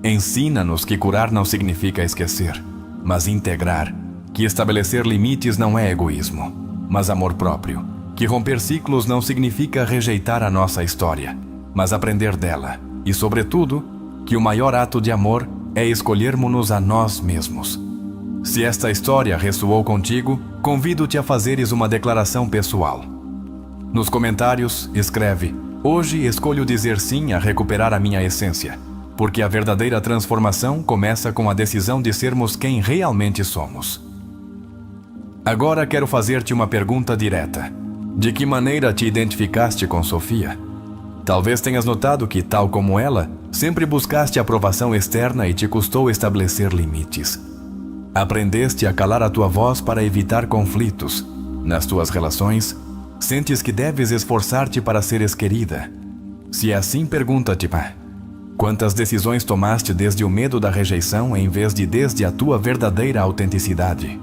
Ensina-nos que curar não significa esquecer, mas integrar, que estabelecer limites não é egoísmo, mas amor próprio, que romper ciclos não significa rejeitar a nossa história, mas aprender dela, e, sobretudo, que o maior ato de amor é escolhermos-nos a nós mesmos. Se esta história ressoou contigo, convido-te a fazeres uma declaração pessoal. Nos comentários, escreve: "Hoje escolho dizer sim a recuperar a minha essência, porque a verdadeira transformação começa com a decisão de sermos quem realmente somos." Agora quero fazer-te uma pergunta direta. De que maneira te identificaste com Sofia? Talvez tenhas notado que, tal como ela, sempre buscaste aprovação externa e te custou estabelecer limites. Aprendeste a calar a tua voz para evitar conflitos. Nas tuas relações, sentes que deves esforçar-te para seres querida. Se é assim, pergunta-te: quantas decisões tomaste desde o medo da rejeição em vez de desde a tua verdadeira autenticidade?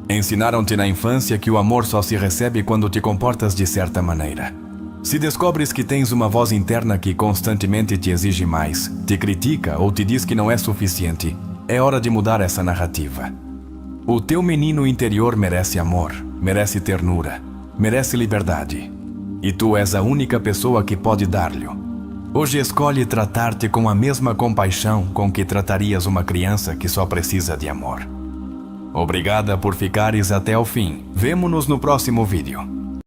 Ensinaram-te na infância que o amor só se recebe quando te comportas de certa maneira. Se descobres que tens uma voz interna que constantemente te exige mais, te critica ou te diz que não é suficiente, é hora de mudar essa narrativa. O teu menino interior merece amor, merece ternura, merece liberdade. E tu és a única pessoa que pode dar-lhe. Hoje escolhe tratar-te com a mesma compaixão com que tratarias uma criança que só precisa de amor. Obrigada por ficares até o fim. Vemo-nos no próximo vídeo.